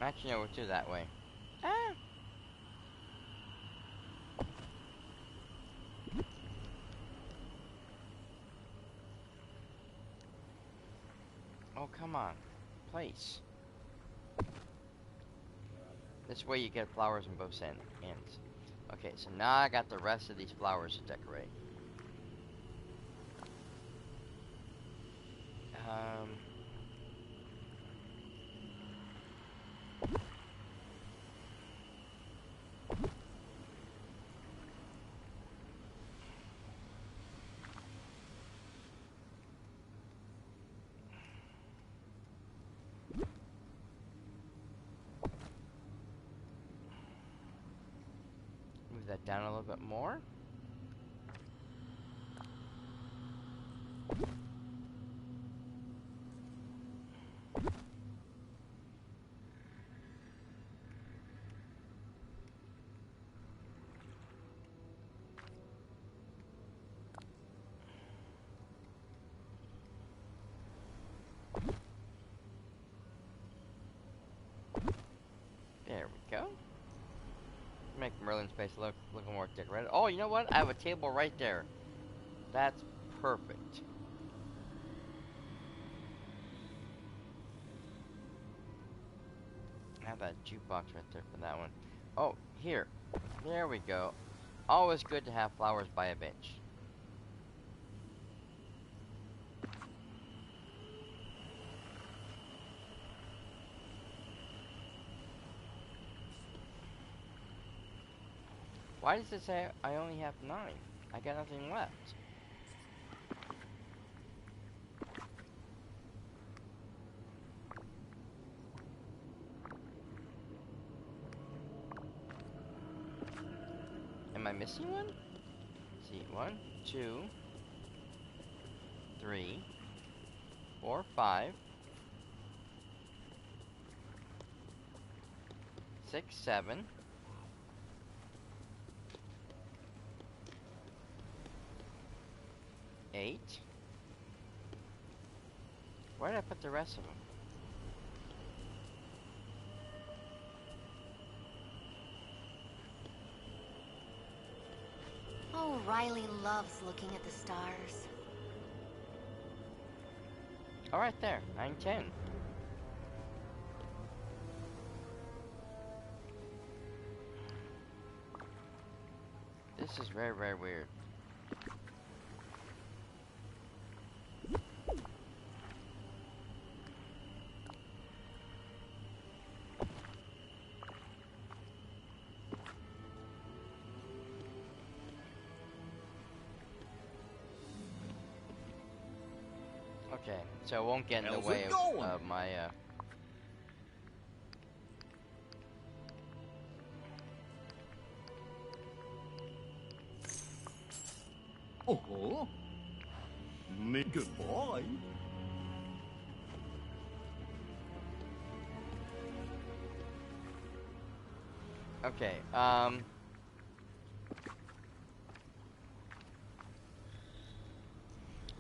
Actually, no, we'll do it that way. Ah! Oh, come on. Place. This way you get flowers on both ends. Okay, so now I got the rest of these flowers to decorate. Move that down a little bit more. place look a little more decorated. Oh, you know what? I have a table right there. That's perfect. I have that jukebox right there for that one. Oh, here. There we go. Always good to have flowers by a bench. Why does it say I only have 9? I got nothing left. Am I missing one? Let's see, 1, 2, 3, 4, 5, 6, 7. 8. Where did I put the rest of them? Oh, Riley loves looking at the stars. Oh, right there. 9, 10. This is very, very weird. Okay, so it won't get in the How's way it of, going? my, Oh, goodbye. Okay,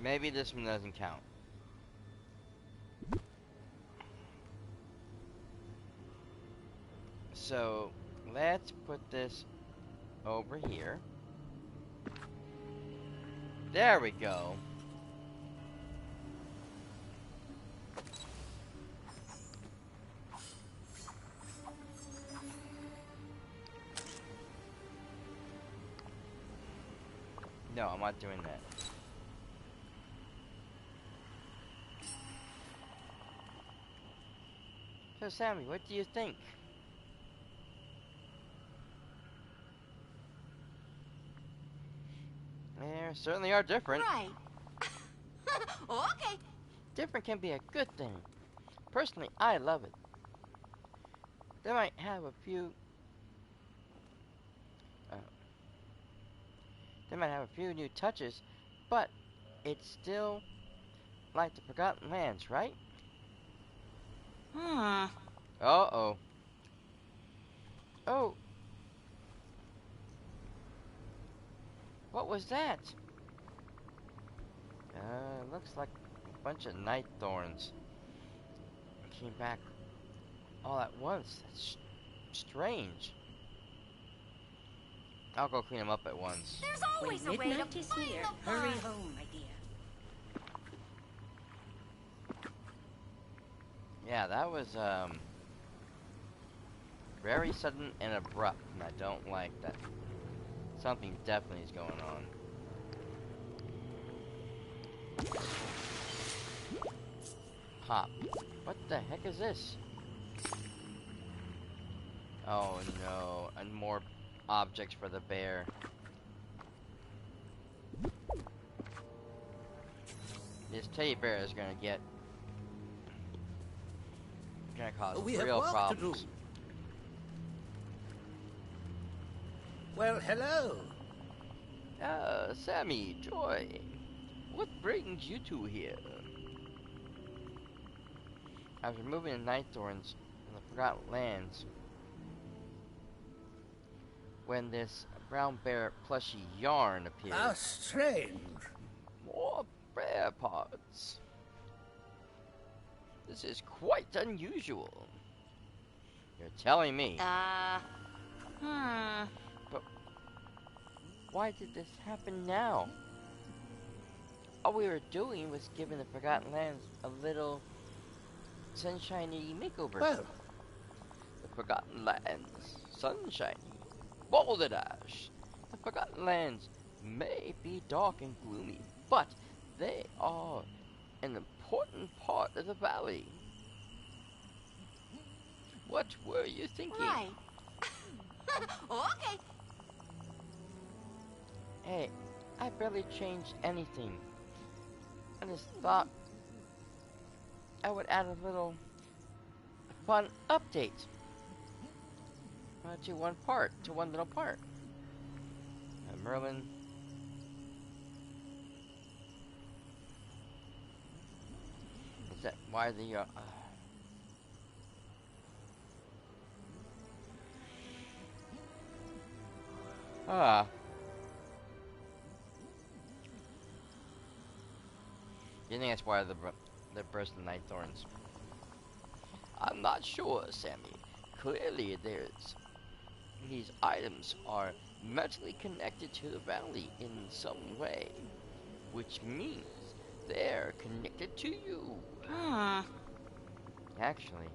maybe this one doesn't count. So, let's put this over here. There we go. No, I'm not doing that. So, Sammy, what do you think? They certainly are different. Right. Okay. Different can be a good thing. Personally, I love it. They might have a few... they might have a few new touches, but it's still like the Forgotten Lands, right? Uh-oh. Oh. What was that? Looks like a bunch of night thorns came back all at once. That's strange. I'll go clean them up at once. There's always a way to Midnight is find near. the Hurry fun. home, my dear. Yeah, that was very sudden and abrupt, and I don't like that. Something definitely is going on. Pop. What the heck is this? Oh no, and more objects for the bear. This teddy bear is gonna cause We have real work to problems. do. Well, hello. Sammy, Joy, what brings you two here? I was removing the night thorns from the Forgotten Lands when this brown bear plushie yarn appeared. How strange. More bear parts. This is quite unusual. You're telling me. Hmm. But Why did this happen now? All we were doing was giving the Forgotten Lands a little sunshiny makeover. Well, The Forgotten Lands, sunshiny, balderdash. The Forgotten Lands may be dark and gloomy, but they are an important part of the valley. What were you thinking? Right. Okay. Hey, I barely changed anything. I just thought I would add a little fun update to one little part. Merlin. Is that why the Ah. You think that's why the burst the night thorns? I'm not sure, Sammy. Clearly, these items are mentally connected to the valley in some way, which means they're connected to you. Actually,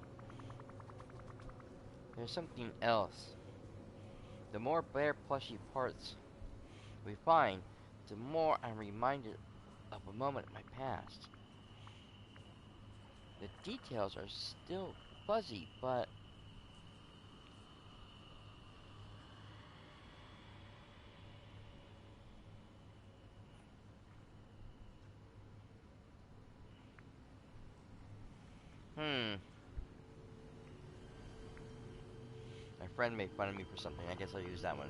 there's something else. The more bear plushy parts we find, the more I'm reminded of a moment in my past. The details are still fuzzy, but my friend made fun of me for something. I guess I'll use that one.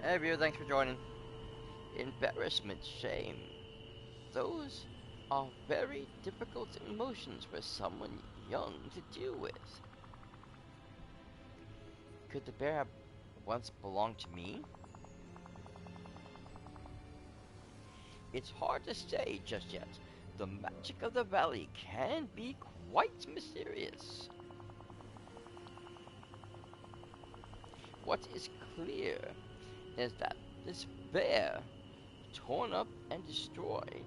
Hey, viewer, thanks for joining. Embarrassment, shame. Those are very difficult emotions for someone young to deal with. Could the bear have once belonged to me? It's hard to say just yet. The magic of the valley can be quite mysterious. What is clear is that this bear, torn up and destroyed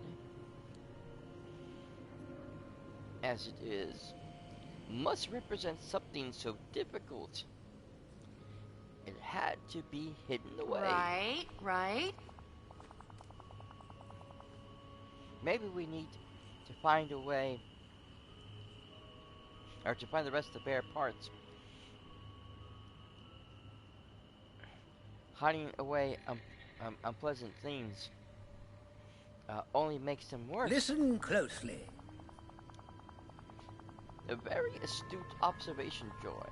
as it is, must represent something so difficult it had to be hidden away. Right. Maybe we need to find a way, or to find the rest of the bear parts. Hiding away unpleasant things only makes them worse. listen closely. A very astute observation, Joy.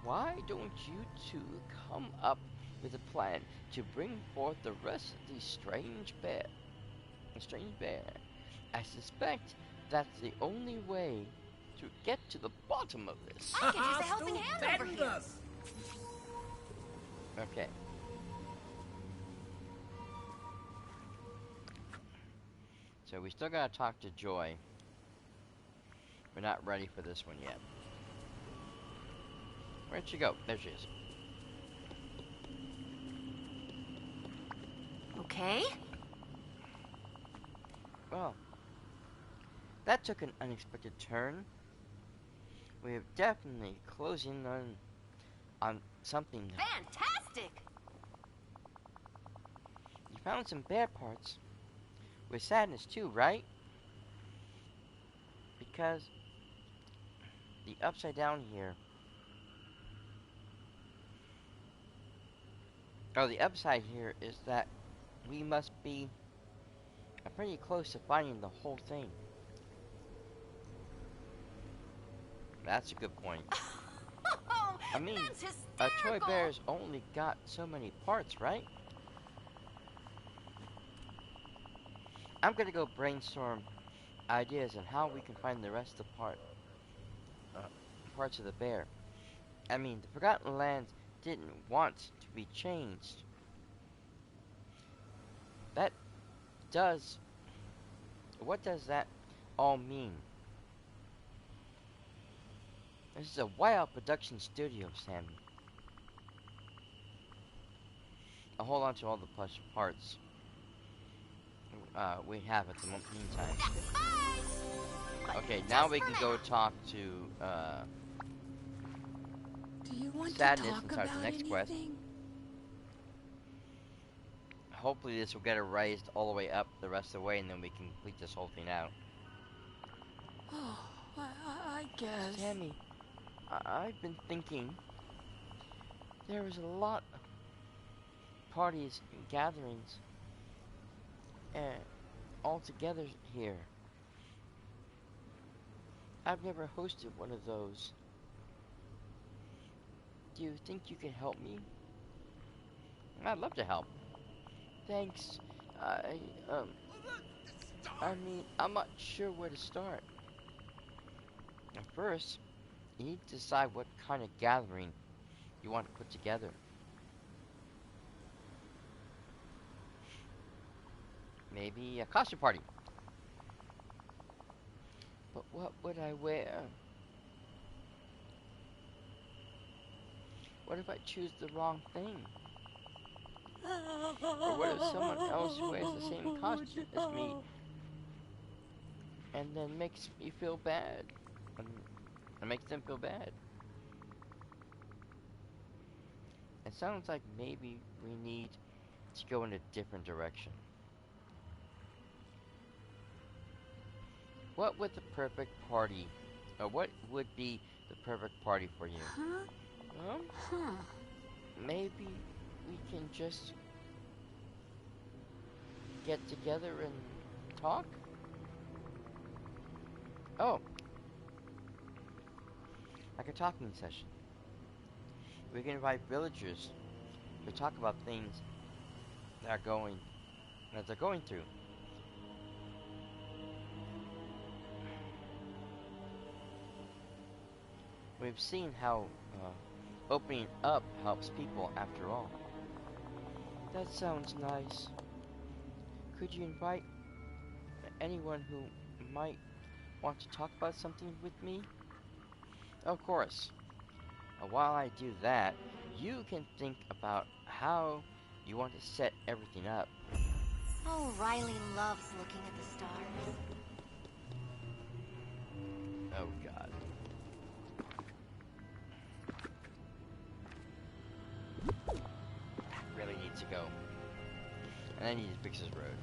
Why don't you two come up with a plan to bring forth the rest of the strange bear? I suspect that's the only way to get to the bottom of this. I could use a helping hand over here. Okay. So we still gotta talk to Joy. We're not ready for this one yet. Where'd she go? There she is. Okay. Well, that took an unexpected turn. We are definitely closing on something now. Fantastic. You found some bear parts. With sadness too, right? Because the upside down here. Oh, the upside here is that we must be pretty close to finding the whole thing. That's a good point. Oh, I mean, that's a toy hysterical. bear's only got so many parts, right? I'm gonna go brainstorm ideas on how we can find the rest of the parts of the bear. I mean, the Forgotten Lands didn't want to be changed. That does... What does that all mean? This is a wild production studio, Sammy. hold on to all the plush parts we have at the meantime. Okay, now we can go talk to Do you want Sadness to and talk start the about next quest. anything? Hopefully this will get erased all the way up the rest of the way, and then we can complete this whole thing out. Oh, I guess. Tammy, I've been thinking there was a lot of parties and gatherings all together here. I've never hosted one of those. Do you think you can help me? I'd love to help. Thanks. I, um, I mean, I'm not sure where to start. At first, you need to decide what kind of gathering you want to put together. Maybe a costume party. But what would I wear? What if I choose the wrong thing? Or what if someone else wears the same costume as me and then makes me feel bad? And makes them feel bad. It sounds like maybe we need to go in a different direction. What would the perfect party, or what would be the perfect party for you? Huh? Huh. Maybe we can just get together and talk? Oh, like a talking session. We can invite villagers to talk about things that they're going through. We've seen how opening up helps people after all. That sounds nice. Could you invite anyone who might want to talk about something with me? Of course. While I do that, you can think about how you want to set everything up. Oh, Riley loves looking at the stars. Oh god. Really needs to go. And then he needs to fix his road.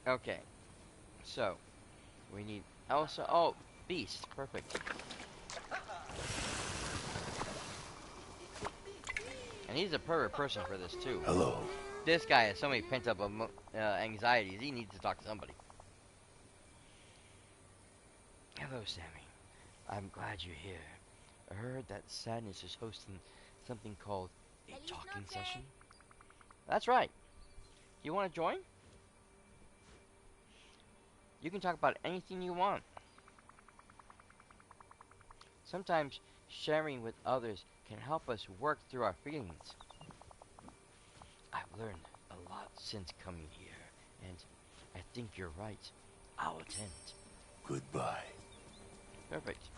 Okay. So, we need Elsa. Oh, Beast. Perfect. And he's a perfect person for this, too. Hello. This guy has so many pent-up anxieties. He needs to talk to somebody. Hello, Sammy. I'm glad you're here. I heard that Sadness is hosting something called a talking session. That's right. You want to join? You can talk about anything you want. Sometimes sharing with others can help us work through our feelings. I've learned a lot since coming here, and I think you're right. I'll attend. Goodbye. Perfect.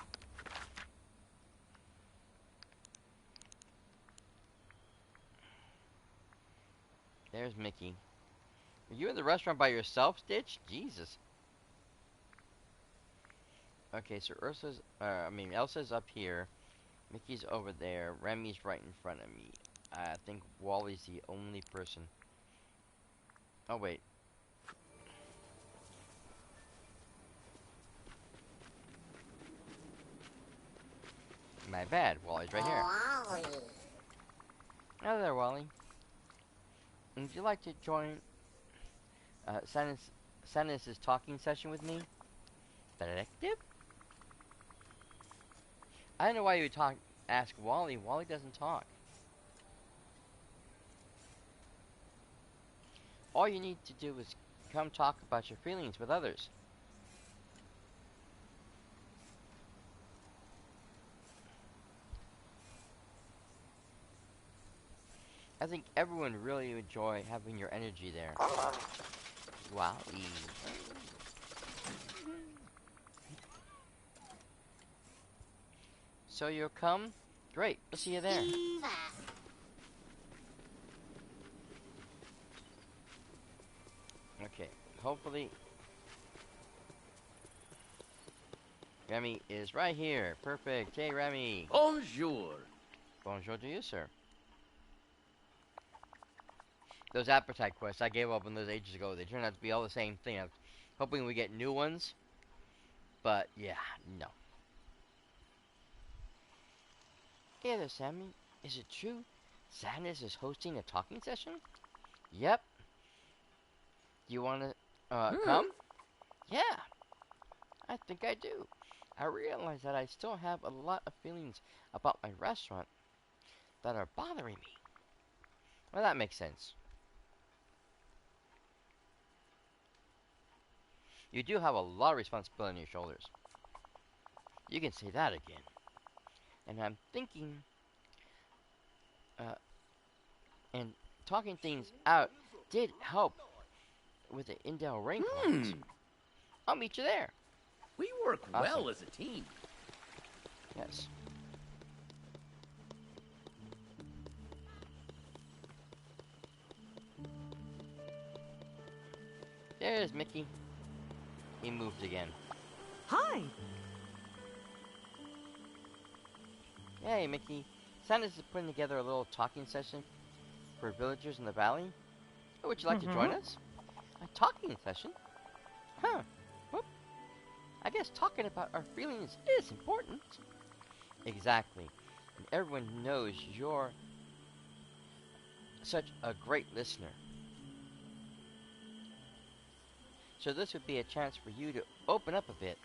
There's Mickey. Are you in the restaurant by yourself, Stitch? Jesus. Okay, so Elsa's up here. Mickey's over there. Remy's right in front of me. I think Wally's the only person. Oh, wait. My bad. Wally's right here. Wally. Hello there, Wally. Would you like to join Sadness's talking session with me? Detective? I don't know why you would ask Wally. Wally doesn't talk. All you need to do is come talk about your feelings with others. I think everyone would really enjoy having your energy there. Wally. So you'll come? Great, we'll see you there. Eva. Okay, hopefully Remy is right here. Perfect. Hey, Remy. Bonjour. Bonjour to you, sir. Those appetite quests, I gave up on those ages ago. They turned out to be all the same thing. I'm hoping we get new ones. But, yeah, no. Hey there, Sammy. Is it true Sadness is hosting a talking session? Yep. You wanna, come? Yeah. I think I do. I realize that I still have a lot of feelings about my restaurant that are bothering me. Well, that makes sense. You do have a lot of responsibility on your shoulders. You can say that again. And I'm thinking, uh, and talking things out did help with the Indel rain comments. I'll meet you there. We work Awesome. well as a team. Yes. There's Mickey. He moved again. Hi. Hey, Mickey. Santa's is putting together a little talking session for villagers in the valley. Would you like to join us? A talking session? Huh. Whoop. I guess talking about our feelings is important. Exactly. And everyone knows you're such a great listener. So this would be a chance for you to open up a bit.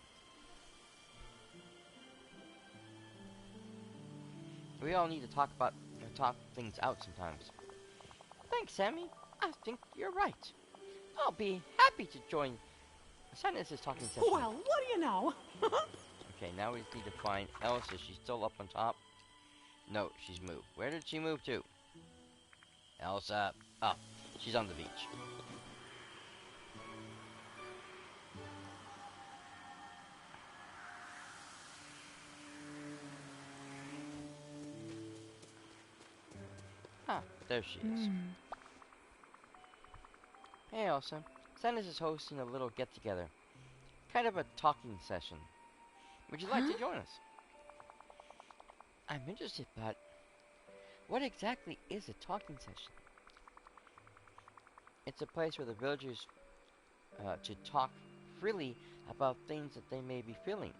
We all need to talk things out sometimes. Thanks, Sammy. I think you're right. I'll be happy to join Santa's talking session. Well, what do you know? Okay, now we just need to find Elsa. She's still up on top. No, she's moved. Where did she move to? Elsa. Oh, she's on the beach. Ah, there she is. Hey, Elsa. Santa's is hosting a little get-together. Kind of a talking session. Would you like to join us? I'm interested, but what exactly is a talking session? It's a place for the villagers to talk freely about things that they may be feeling.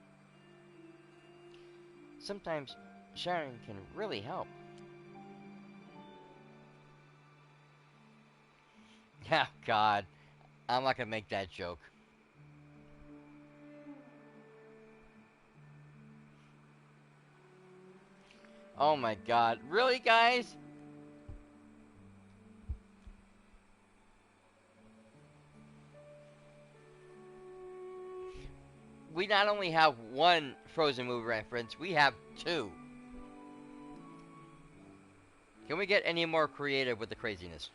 Sometimes sharing can really help. Yeah, God. I'm not gonna make that joke. Oh my God. Really, guys? We not only have one Frozen movie reference, we have two. Can we get any more creative with the craziness?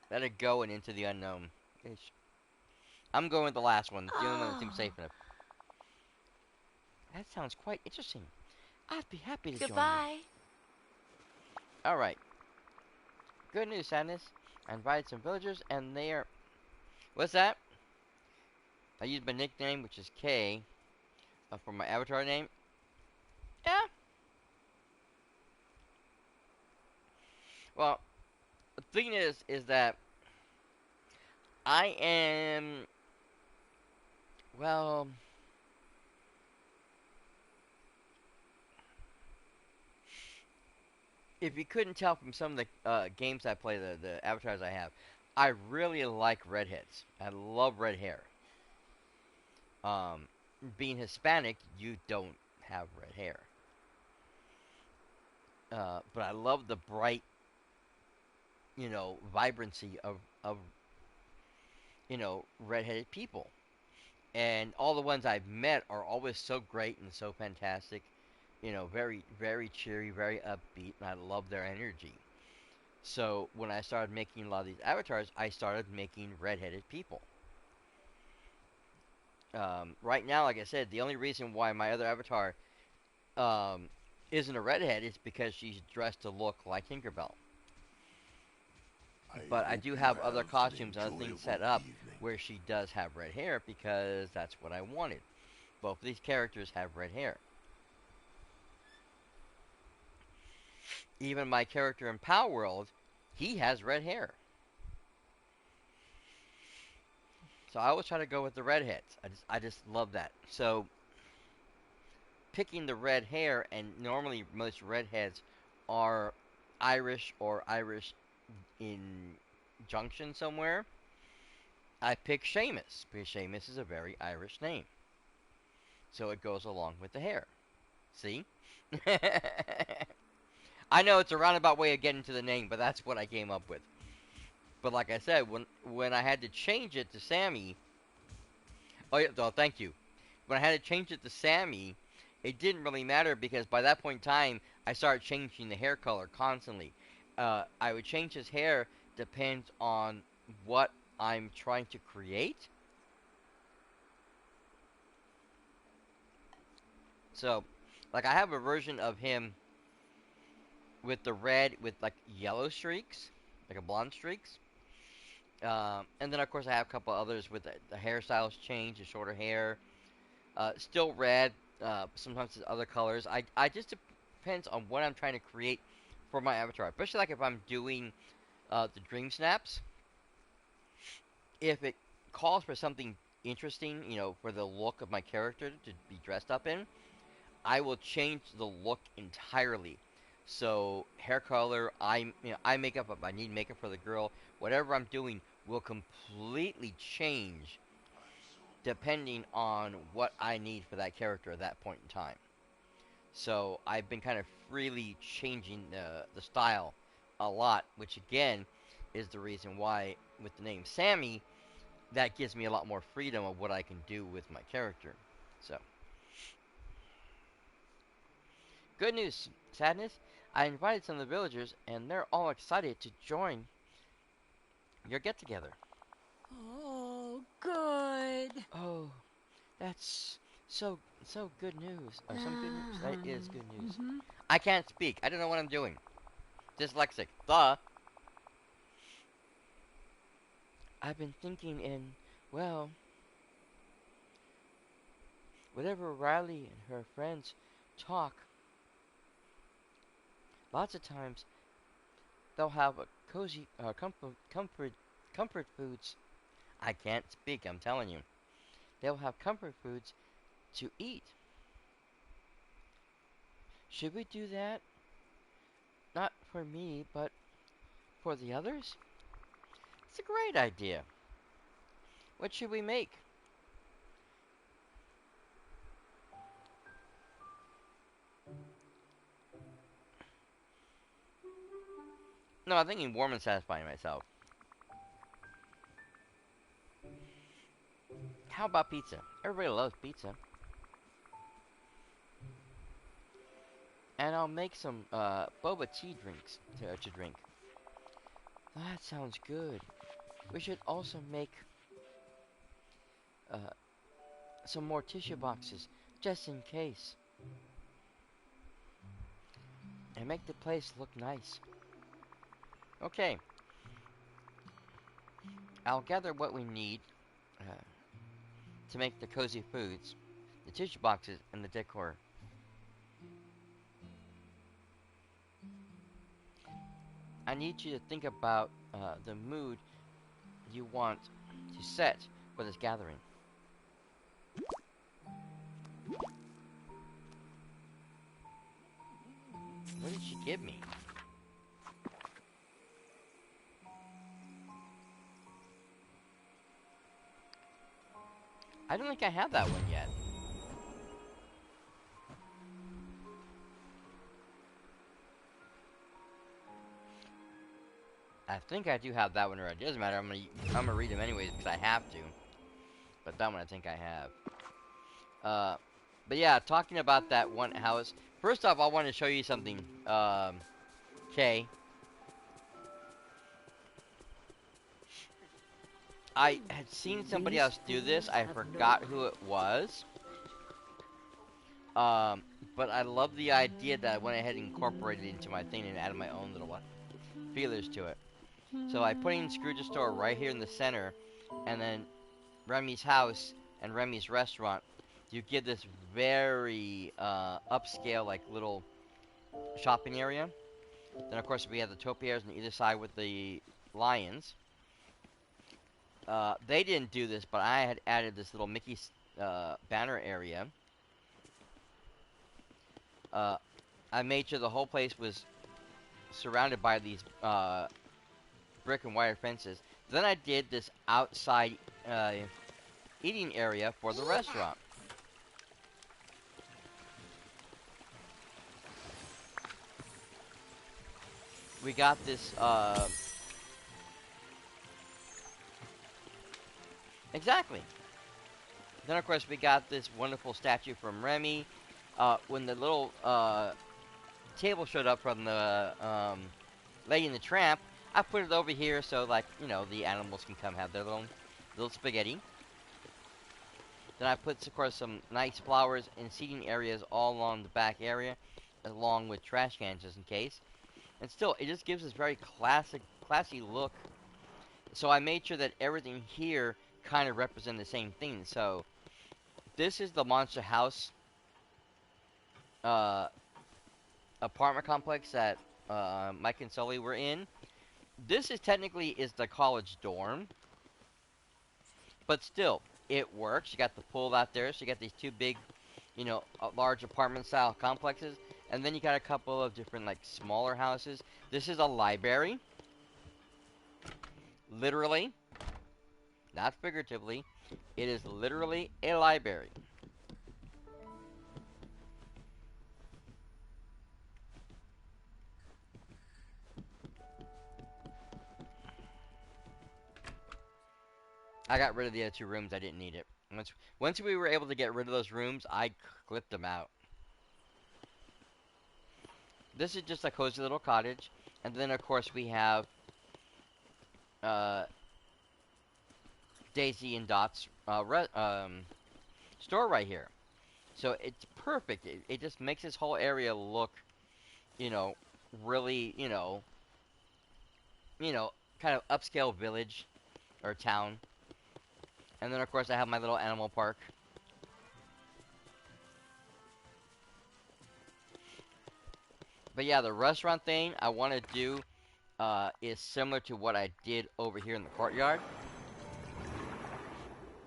Let it go and into the unknown. I'm going with the last one. The only one that seems safe enough. That sounds quite interesting. I'd be happy to join you. Goodbye. Alright. Good news, Sadness. I invited some villagers and they are... What's that? I used my nickname, which is K, for my avatar name. Yeah. Well, the thing is that I am... Well... If you couldn't tell from some of the games I play, the avatars I have, I really like redheads. I love red hair. Being Hispanic, you don't have red hair. But I love the bright, vibrancy of redheaded people. And all the ones I've met are always so great and so fantastic. Very, very cheery, very upbeat, and I love their energy. So when I started making a lot of these avatars, I started making redheaded people. Right now, like I said, the only reason why my other avatar um, isn't a redhead is because she's dressed to look like Tinkerbell. But I hope do you have other have costumes an and other things enjoyable set up evening. where she does have red hair because that's what I wanted. Both of these characters have red hair. Even my character in Power World, he has red hair. So I always try to go with the redheads. I just love that. So picking the red hair, and normally most redheads are Irish or Irish in Junction somewhere. I picked Seamus because Seamus is a very Irish name. So it goes along with the hair. See? I know it's a roundabout way of getting to the name, but that's what I came up with. But like I said, when I had to change it to Sammy, oh yeah, oh, thank you. When I had to change it to Sammy, it didn't really matter because by that point in time, I started changing the hair color constantly. I would change his hair depends on what I'm trying to create. So, like I have a version of him with the red with like yellow streaks, like a blonde streaks. And then of course I have a couple others with the hairstyles change, the shorter hair, still red. Sometimes it's other colors. I just depends on what I'm trying to create for my avatar. Especially like if I'm doing the dream snaps. If it calls for something interesting, for the look of my character to be dressed up in, I will change the look entirely. So hair color, eye makeup if I need makeup for the girl, whatever I'm doing will completely change depending on what I need for that character at that point in time. So I've been kind of freely changing the style a lot, which again is the reason why with the name Sammy, that gives me a lot more freedom of what I can do with my character. So good news, Sadness. I invited some of the villagers, and they're all excited to join your get together. Oh, good. Oh, that's so good news. Or some good news. That is good news. Mm-hmm. I can't speak. I don't know what I'm doing. Dyslexic. The. I've been thinking well, whenever Riley and her friends talk, lots of times they'll have a cozy comfort foods. I can't speak, I'm telling you. They'll have comfort foods to eat. Should we do that? Not for me, but for the others? It's a great idea. What should we make? No, I'm thinking warm and satisfying myself. How about pizza? Everybody loves pizza. And I'll make some boba tea drinks to drink. That sounds good. We should also make uh, some more tissue boxes, just in case. And make the place look nice. Okay. I'll gather what we need to make the cozy foods, the tissue boxes, and the decor. I need you to think about the mood you want to set for this gathering. What did she give me? I don't think I have that one yet. I think I do have that one already. It doesn't matter. I'm gonna read them anyways because I have to. But that one I think I have. But yeah, talking about that one house. First off, I want to show you something. Kay. I had seen somebody else do this. I forgot who it was. Um, but I love the idea that I went ahead and incorporated it into my thing and added my own little feelers to it. So I put in Scrooge's store right here in the center, and then Remy's house and Remy's restaurant. You get this very upscale, like little shopping area. Then of course we have the topiaries on either side with the lions. They didn't do this, but I had added this little Mickey banner area. I made sure the whole place was surrounded by these brick and wire fences. Then I did this outside eating area for the restaurant. We got this, exactly. Then of course we got this wonderful statue from Remy. When the little table showed up from the Lady and the Tramp, I put it over here so, like, you know, the animals can come have their little spaghetti. Then I put, of course, some nice flowers and seating areas all along the back area, along with trash cans just in case. And still, it just gives this very classy look. So I made sure that everything here kind of represented the same thing. So this is the Monster House apartment complex that Mike and Sully were in. This is technically the college dorm, but still, it works. You got the pool out there, so you got these two big, you know, large apartment-style complexes, and then you got a couple of different, like, smaller houses. This is a library, literally, not figuratively. It is literally a library. I got rid of the other two rooms. I didn't need it. Once we were able to get rid of those rooms, I clipped them out. This is just a cozy little cottage. And then, of course, we have Daisy and Dot's store right here. So it's perfect. It just makes this whole area look, you know, really, kind of upscale village or town. And then, of course, I have my little animal park. But yeah, the restaurant thing I want to do is similar to what I did over here in the courtyard.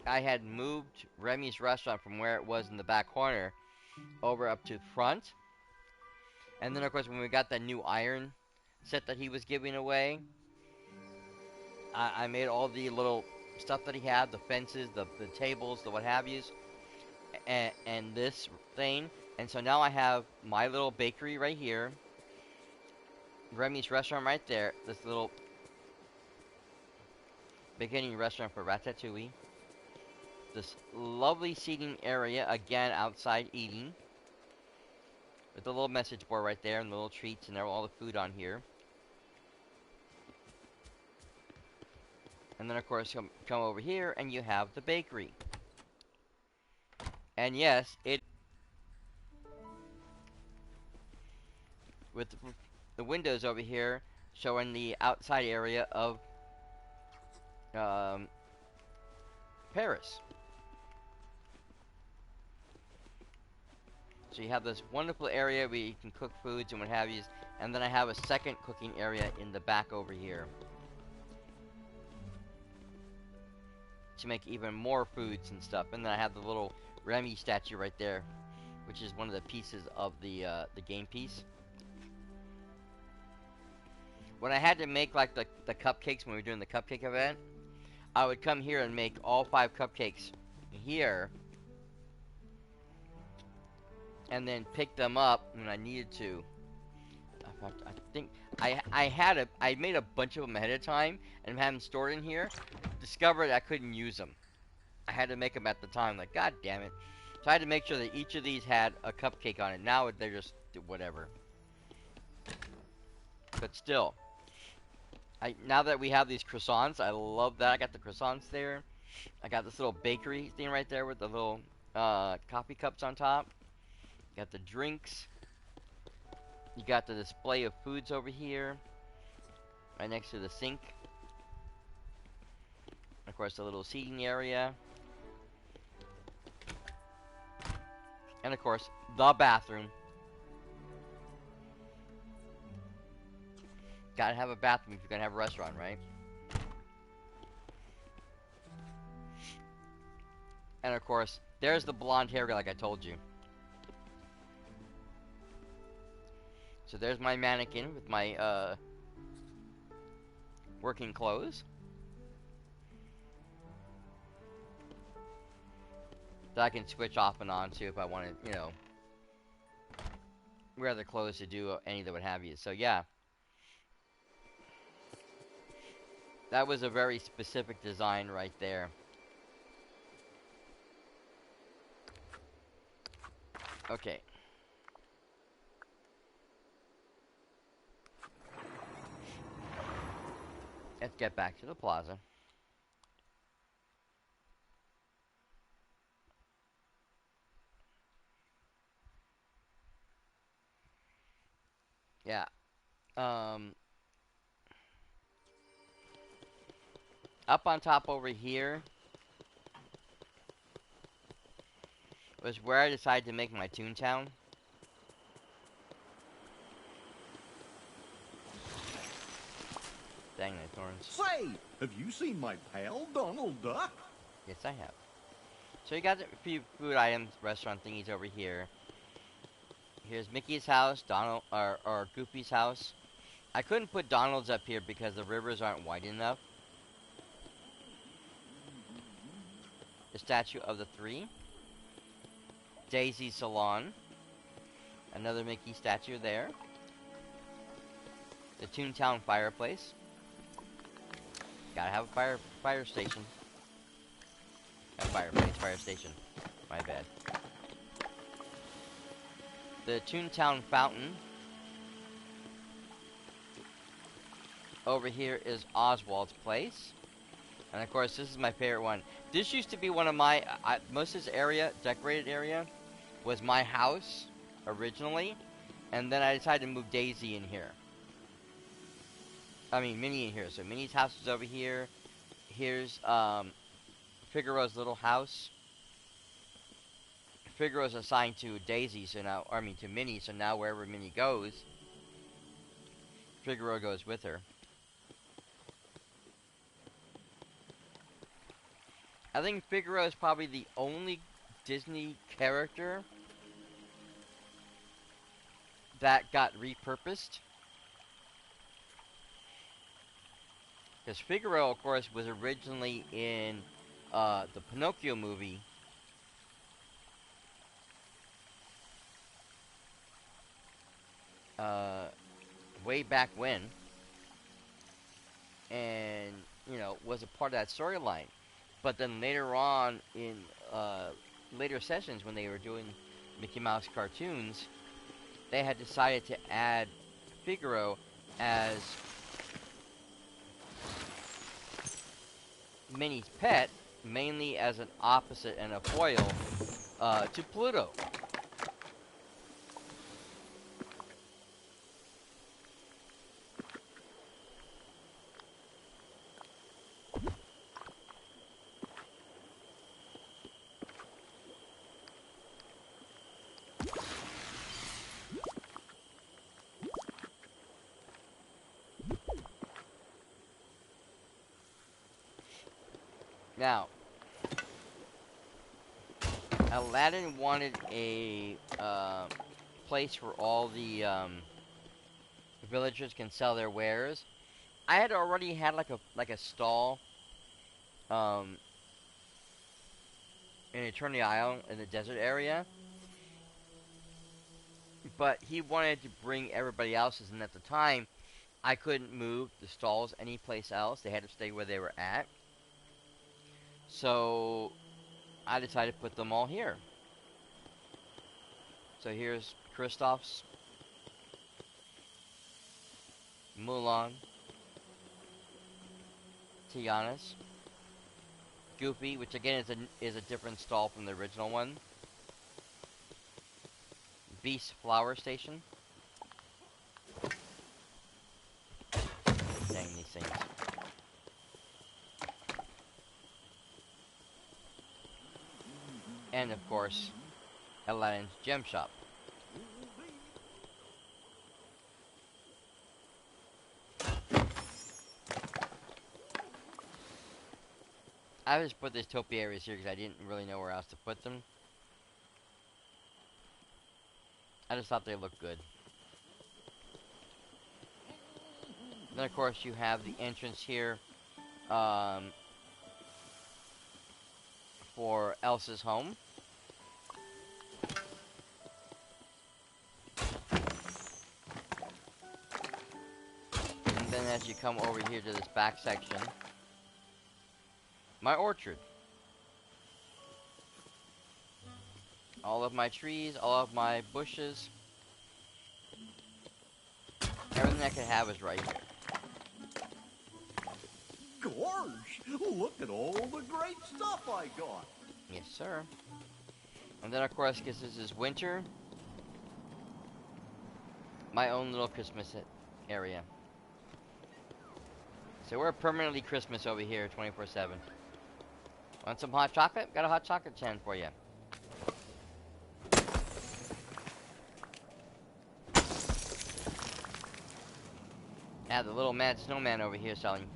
I had moved Remy's restaurant from where it was in the back corner over up to the front. And then, of course, when we got that new iron set that he was giving away, I made all the little stuff that he had, the fences, the tables, the what have yous, and this thing. And so now I have my little bakery right here, Remy's restaurant right there, this little beginning restaurant for Ratatouille, this lovely seating area, again outside eating, with the little message board right there and the little treats and all the food on here. And then, of course, come over here, and you have the bakery. And yes, with the windows over here showing the outside area of Paris. So you have this wonderful area where you can cook foods and what have you. And then I have a second cooking area in the back over here, to make even more foods and stuff. And then I have the little Remy statue right there, which is one of the pieces of the game piece. When I had to make like the cupcakes when we were doing the cupcake event, I would come here and make all 5 cupcakes here, and then pick them up when I needed to. I think I made a bunch of them ahead of time and had them stored in here. Discovered I couldn't use them. I had to make them at the time. Like, god damn it. So I had to make sure that each of these had a cupcake on it. Now they're just whatever. But still, Now that we have these croissants, I love that. I got the croissants there. I got this little bakery thing right there with the little coffee cups on top. Got the drinks. You got the display of foods over here, right next to the sink. Of course, the little seating area. And of course, the bathroom. Gotta have a bathroom if you're gonna have a restaurant, right? And of course, there's the blonde hair guy like I told you. So there's my mannequin with my working clothes. That I can switch off and on to if I want to, you know, wear the clothes to do any of that what have you. So yeah. That was a very specific design right there. Okay. Let's get back to the plaza. Yeah. Up on top over here was where I decided to make my Toontown. Dang it, thorns. Say, have you seen my pal, Donald Duck? Yes, I have. So you got a few food items, restaurant thingies over here. Here's Mickey's house, Donald, or Goofy's house. I couldn't put Donald's up here because the rivers aren't wide enough. The statue of the three. Daisy's salon. Another Mickey statue there. The Toontown fireplace. Gotta have a fire station. A fireplace, fire station. My bad. The Toontown fountain. Over here is Oswald's place. And of course, this is my favorite one. This used to be one of my, most of this area, decorated area, was my house originally. And then I decided to move Daisy in here. I mean, Minnie in here. So Minnie's house is over here. Here's Figaro's little house. Figaro's assigned to Daisy, so now, I mean to Minnie, so now wherever Minnie goes, Figaro goes with her. I think Figaro is probably the only Disney character that got repurposed. Because Figaro, of course, was originally in the Pinocchio movie. Way back when. And, you know, was a part of that storyline. But then later on in later sessions when they were doing Mickey Mouse cartoons, they had decided to add Figaro as Minnie's pet, mainly as an opposite and a foil to Pluto. Now, Aladdin wanted a place where all the villagers can sell their wares. I had already had like a stall in Eternity Isle in the desert area, but he wanted to bring everybody else's, and at the time, I couldn't move the stalls anyplace else. They had to stay where they were at. So I decided to put them all here. So here's Kristoff's, Mulan, Tiana's. Goofy, which again is a different stall from the original one. Beast Flower Station. Dang these things. And of course, Aladdin's Gem Shop. I just put these topiaries here because I didn't really know where else to put them. I just thought they looked good. Then of course you have the entrance here for Elsa's home. And then as you come over here to this back section, my orchard. All of my trees, all of my bushes. Everything I could have is right here. Gosh, look at all the great stuff I got. Yes, sir. And then, of course, because this is winter, my own little Christmas area. So we're permanently Christmas over here, 24/7. Want some hot chocolate? Got a hot chocolate stand for you. Yeah, the little mad snowman over here selling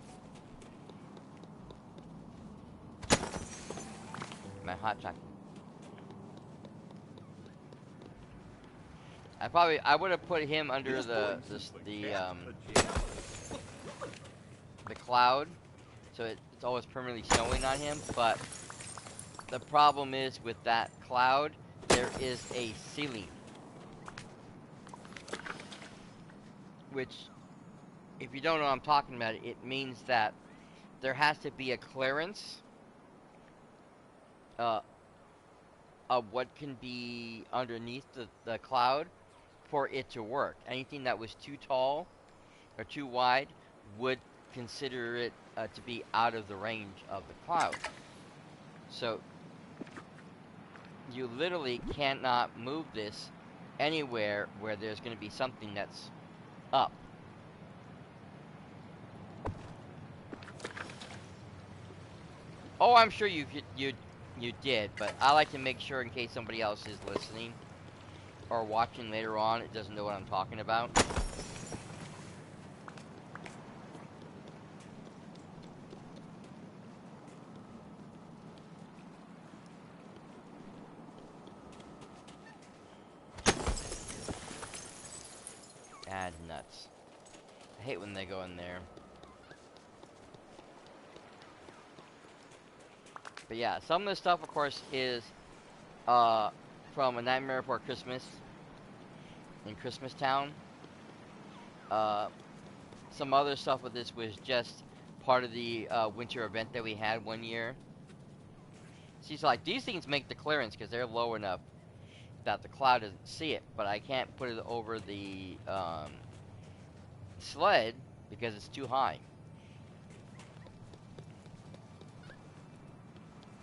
my hot chocolate. I would have put him under the cloud, so it's always permanently snowing on him. But the problem is with that cloud, there is a ceiling, which, if you don't know what I'm talking about, it means that there has to be a clearance of what can be underneath the cloud for it to work. Anything that was too tall or too wide would consider it to be out of the range of the cloud. So you literally cannot move this anywhere where there's going to be something that's up. Oh, I'm sure you did, but I like to make sure in case somebody else is listening or watching later on, it doesn't know what I'm talking about. God, nuts. I hate when they go in there. But yeah, some of the stuff, of course, is from A Nightmare Before Christmas in Christmas Town. Some other stuff with this was just part of the winter event that we had one year. She's like, these things make the clearance because they're low enough that the cloud doesn't see it, but I can't put it over the sled because it's too high.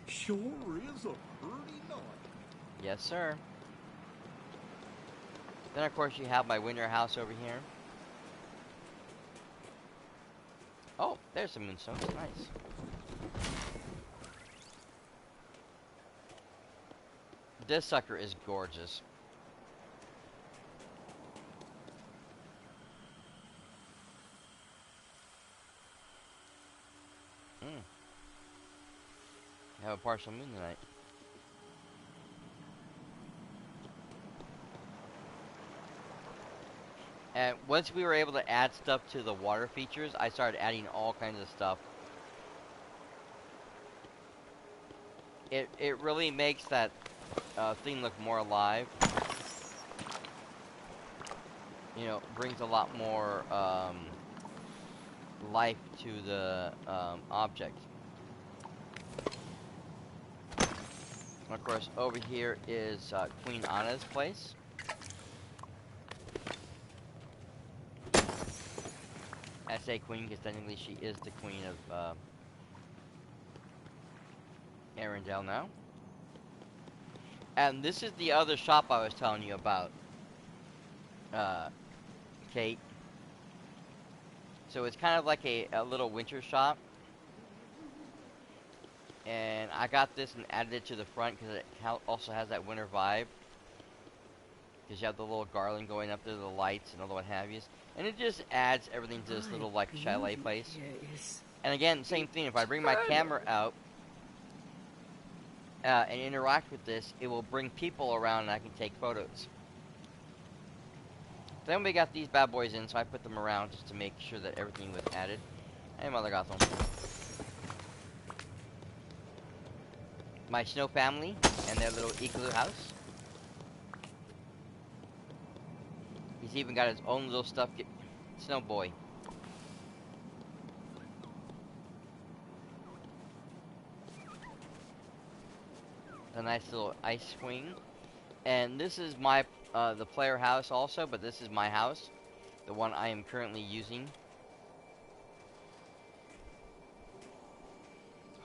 Sure is a pretty night. Yes, sir. Then, of course, you have my winter house over here. Oh, there's some moonstones. Nice. This sucker is gorgeous. Have a partial moon tonight. And once we were able to add stuff to the water features, I started adding all kinds of stuff. It really makes that thing look more alive. You know, brings a lot more life to the object. Of course, over here is Queen Anna's place. I say queen because technically she is the queen of Arendelle now. And this is the other shop I was telling you about, Kate. So it's kind of like a little winter shop. And I got this and added it to the front because it also has that winter vibe. Because you have the little garland going up there, the lights and all the what have yous. And it just adds everything to this little like chalet place. And again, same thing, if I bring my camera out and interact with this, it will bring people around and I can take photos. Then we got these bad boys in, so I put them around just to make sure that everything was added. Hey, Mother Gotham. My snow family and their little igloo house. He's even got his own little stuffed snow boy. A nice little ice swing. And this is my the player house also, but this is my house, the one I am currently using.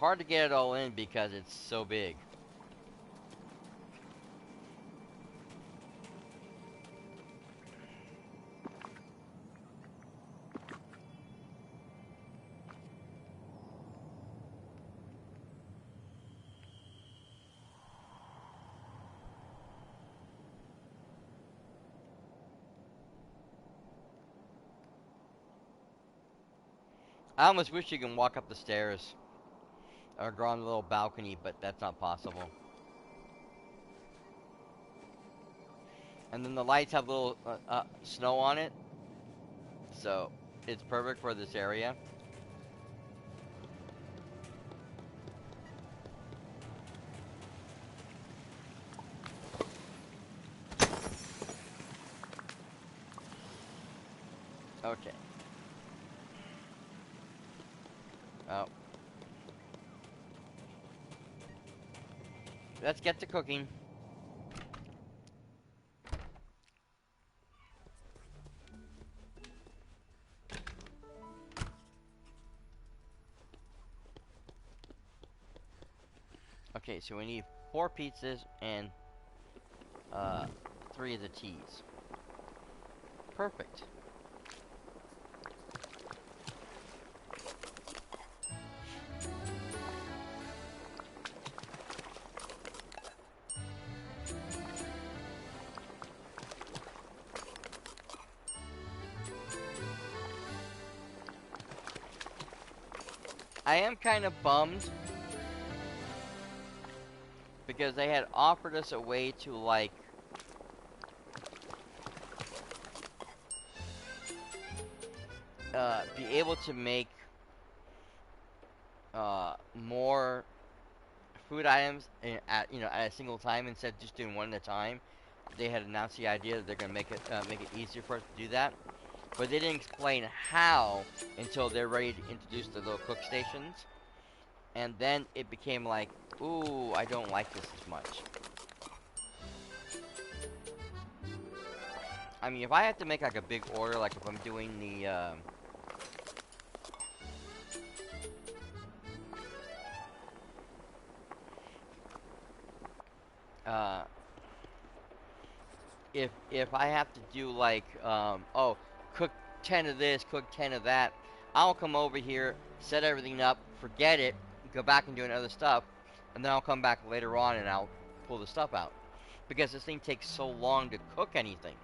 Hard to get it all in because it's so big. I almost wish you can walk up the stairs or go on the little balcony, but that's not possible. And then the lights have little snow on it, so it's perfect for this area. Okay. Oh. Let's get to cooking. Okay, so we need 4 pizzas and 3 of the teas. Perfect. I am kind of bummed because they had offered us a way to like be able to make more food items at a single time instead of just doing one at a time. They had announced the idea that they're gonna make it easier for us to do that, but they didn't explain how until they're ready to introduce the little cook stations, and then it became like, ooh, I don't like this as much. I mean, if I have to make like a big order, like if I'm doing the if I have to do like oh, cook 10 of this, cook 10 of that, I'll come over here, set everything up, forget it, go back and do other stuff, and then I'll come back later on and I'll pull the stuff out because this thing takes so long to cook anything.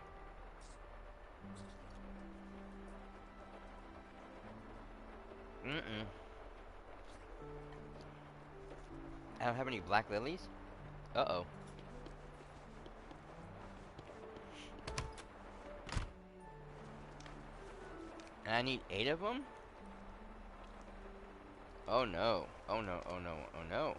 I don't have any black lilies. Uh-oh. And I need 8 of them? Oh no. Oh no, oh no, oh no.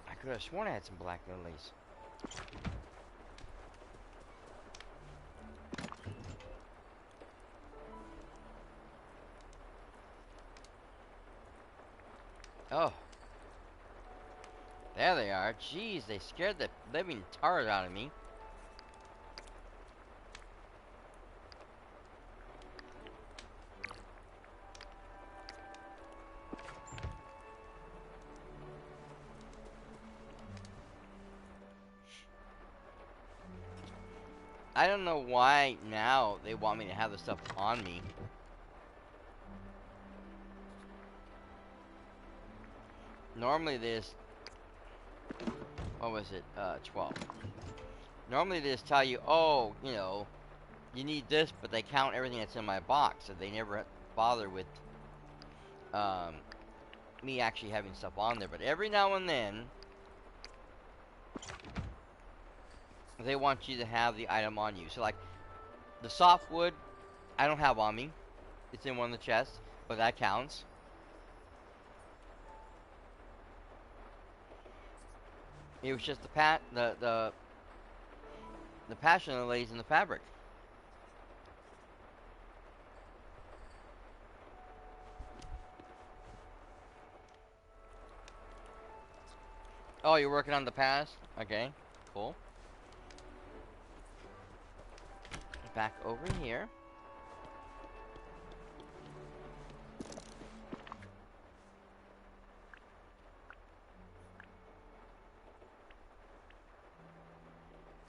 I could have sworn I had some black lilies. Oh. There they are. Jeez, they scared the living tar out of me. I don't know why now they want me to have the stuff on me. Normally this, what was it, 12. Normally they just tell you, oh, you know, you need this, but they count everything that's in my box, so they never bother with, um, me actually having stuff on there. But every now and then, they want you to have the item on you. So like, the softwood, I don't have on me. It's in one of the chests, but that counts. It was just the passion that lays in the fabric. Oh, you're working on the past? Okay, cool. Back over here.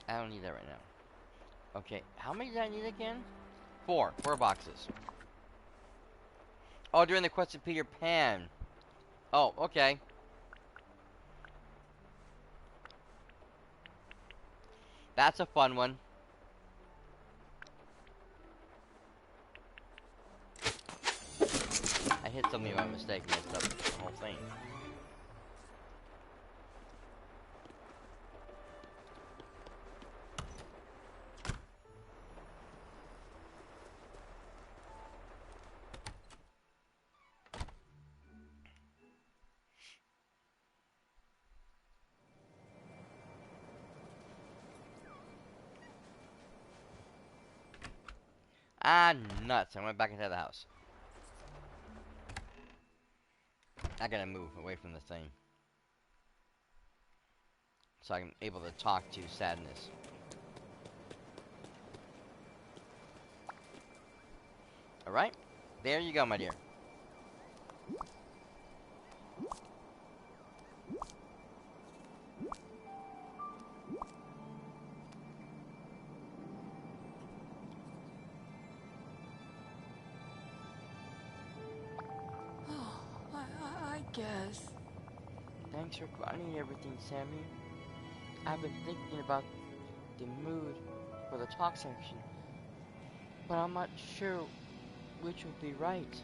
I don't need that right now. Okay, how many did I need again? 4. 4 boxes. Oh, during the quest of Peter Pan. Oh, okay. That's a fun one. I hit something by mistake and messed up the whole thing. Ah, nuts. I went back into the house. I gotta move away from the thing, so I'm able to talk to Sadness. Alright? There you go, my dear. Oh, I guess. Thanks for finding everything, Sammy. I've been thinking about the mood for the talk section, but I'm not sure which would be right.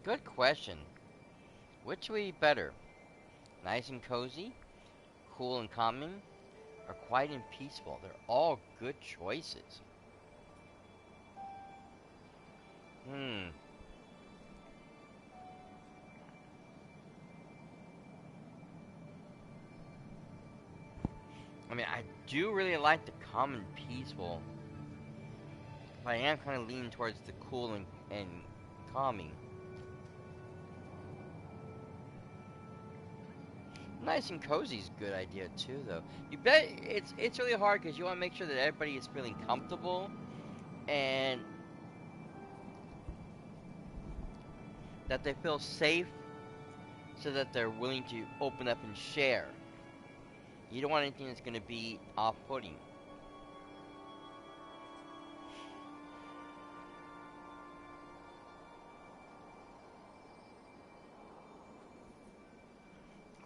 Good question. Which would be better? Nice and cozy? Cool and calming? Or quiet and peaceful? They're all good choices. I mean, I do really like the calm and peaceful, but I am kind of leaning towards the cool and calming. Nice and cozy is a good idea too, though. You bet it's really hard because you want to make sure that everybody is feeling comfortable and that they feel safe, so that they're willing to open up and share. You don't want anything that's going to be off-putting.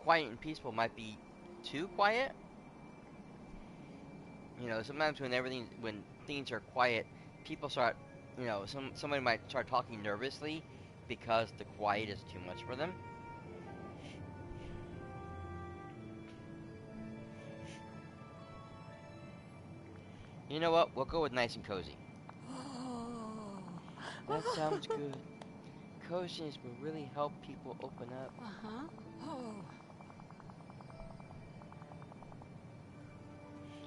Quiet and peaceful might be too quiet. You know, sometimes when things are quiet, people start, you know, somebody might start talking nervously because the quiet is too much for them. You know what? We'll go with nice and cozy. Oh. That sounds good. Coziness will really help people open up. Uh-huh. Oh.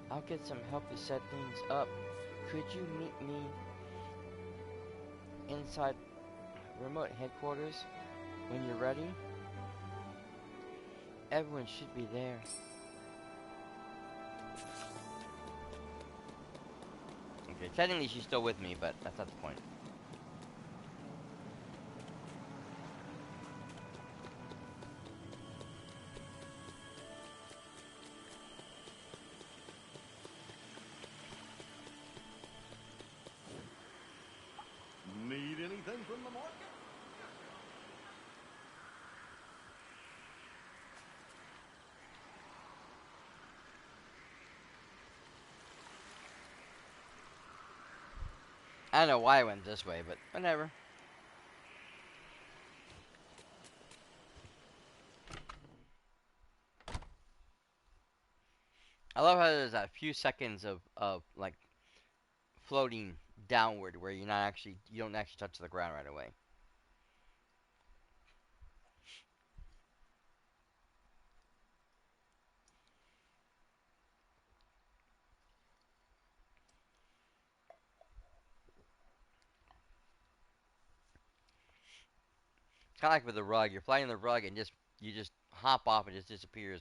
I'll get some help to set things up. Could you meet me inside remote headquarters when you're ready? Everyone should be there. Okay, technically she's still with me, but that's not the point. Need anything from the market? I don't know why I went this way, but whatever. I love how there's a few seconds of like floating downward where you don't actually touch the ground right away. It's kind of like with the rug. You're flying the rug and you just hop off and it just disappears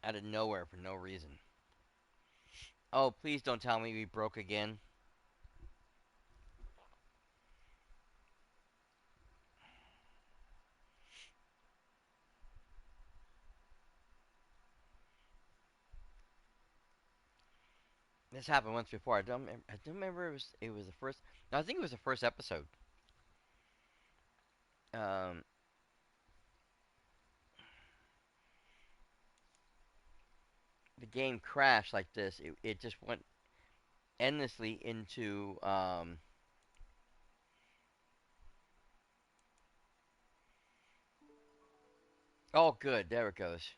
out of nowhere for no reason. Oh, please don't tell me we broke again. This happened once before. I don't remember it was the first. No, I think it was the first episode. Um, the game crashed like this. It just went endlessly into Oh, good. There it goes.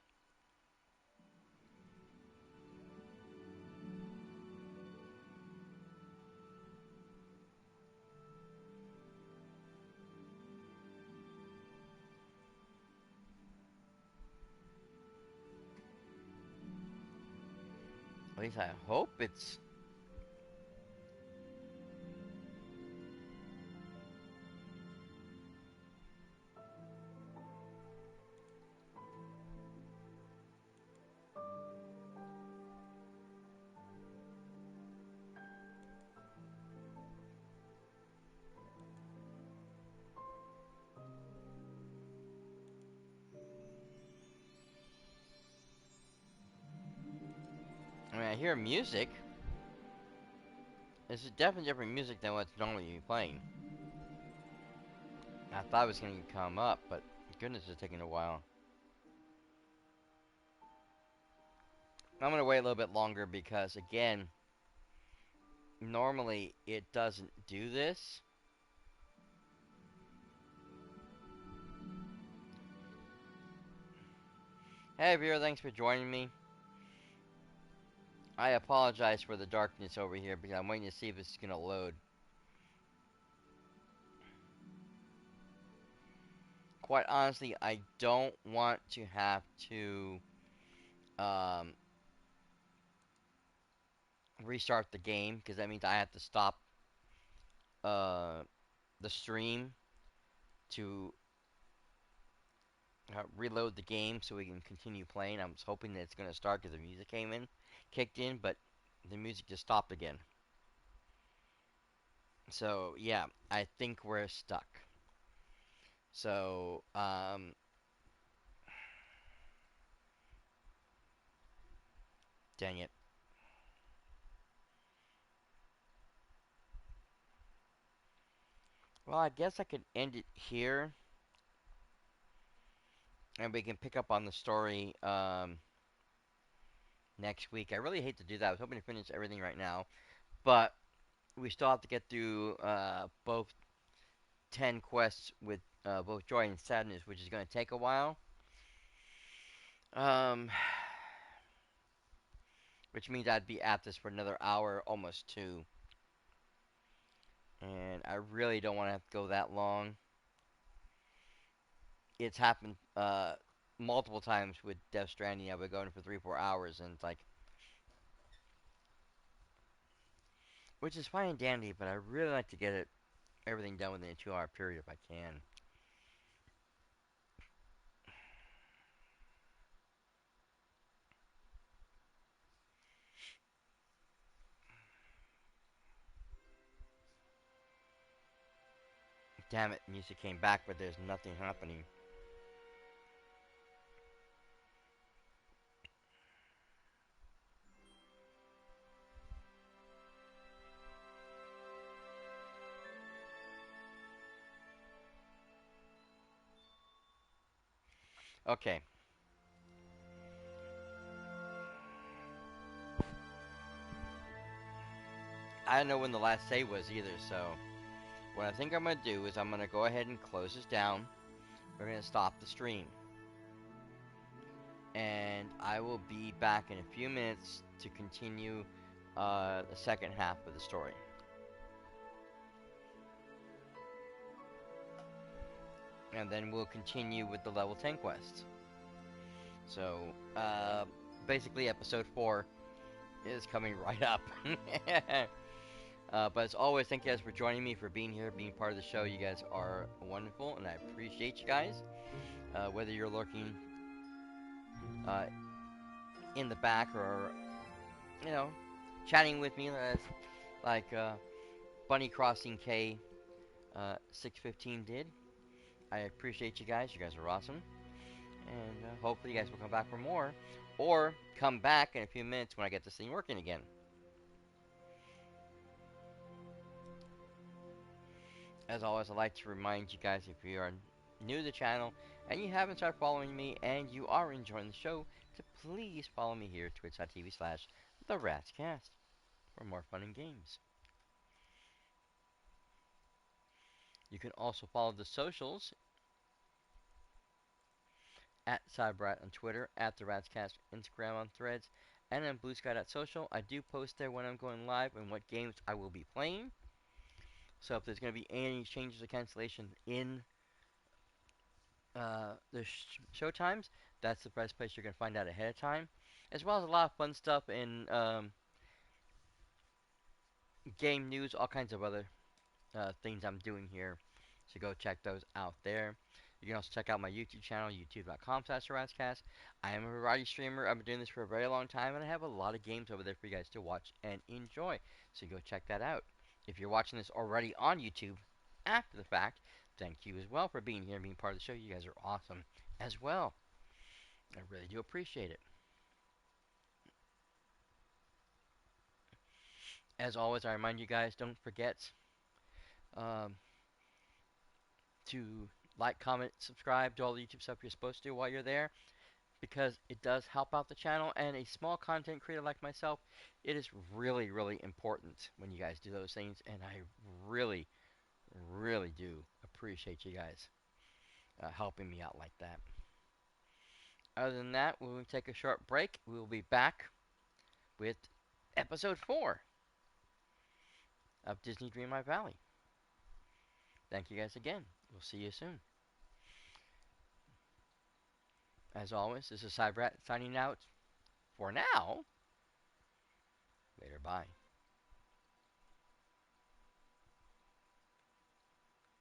At least I hope it's. I mean, I hear music. This is definitely different music than what's normally playing. I thought it was going to come up, but goodness, it's taking a while. I'm going to wait a little bit longer because, again, normally it doesn't do this. Hey, viewer, thanks for joining me. I apologize for the darkness over here because I'm waiting to see if this is going to load. Quite honestly, I don't want to have to um, restart the game because that means I have to stop uh, the stream to reload the game so we can continue playing. I was hoping that it's going to start because the music kicked in, but the music just stopped again. So, yeah, I think we're stuck. So, dang it. Well, I guess I could end it here, and we can pick up on the story next week. I really hate to do that. I was hoping to finish everything right now, but we still have to get through both 10 quests with both Joy and Sadness, which is going to take a while. Um, which means I'd be at this for another hour, almost two. And I really don't want to have to go that long. It's happened multiple times with Death Stranding. I've been going for 3-4 hours, and it's like, which is fine and dandy, but I really like to get everything done within a 2-hour period if I can. Damn it, music came back, but there's nothing happening. Okay. I don't know when the last save was either, so what I think I'm going to do is I'm going to go ahead and close this down. We're going to stop the stream. And I will be back in a few minutes to continue the second half of the story. And then we'll continue with the level 10 quests. So, basically episode 4 is coming right up. But as always, thank you guys for joining me, for being here, being part of the show. You guys are wonderful, and I appreciate you guys. Whether you're lurking in the back or, you know, chatting with me, like Bunny Crossing K 615 did. I appreciate you guys. You guys are awesome. And hopefully you guys will come back for more. Or come back in a few minutes when I get this thing working again. As always, I'd like to remind you guys, if you are new to the channel and you haven't started following me and you are enjoying the show, to please follow me here, twitch.tv/TheRatsCast, for more fun and games. You can also follow the socials at cyperrat on Twitter, at TheRatsCast Instagram, on Threads, and on BlueSky.social. I do post there when I'm going live and what games I will be playing. So if there's going to be any changes or cancellation in the show times, that's the best place you're going to find out ahead of time. As well as a lot of fun stuff in game news, all kinds of other things I'm doing here. So go check those out there. You can also check out my YouTube channel, youtube.com/TheRatsCast. I am a variety streamer. I've been doing this for a very long time, and I have a lot of games over there for you guys to watch and enjoy. So go check that out. If you're watching this already on YouTube after the fact, thank you as well for being here and being part of the show. You guys are awesome as well. I really do appreciate it. As always, I remind you guys, don't forget um, to like, comment, subscribe, do all the YouTube stuff you're supposed to while you're there, because it does help out the channel, and a small content creator like myself, it is really, really important when you guys do those things, and I really, really do appreciate you guys helping me out like that. Other than that, when we take a short break, we will be back with episode 4 of Disney Dreamlight Valley. Thank you guys again. We'll see you soon. As always, this is cyperrat signing out for now. Later, bye.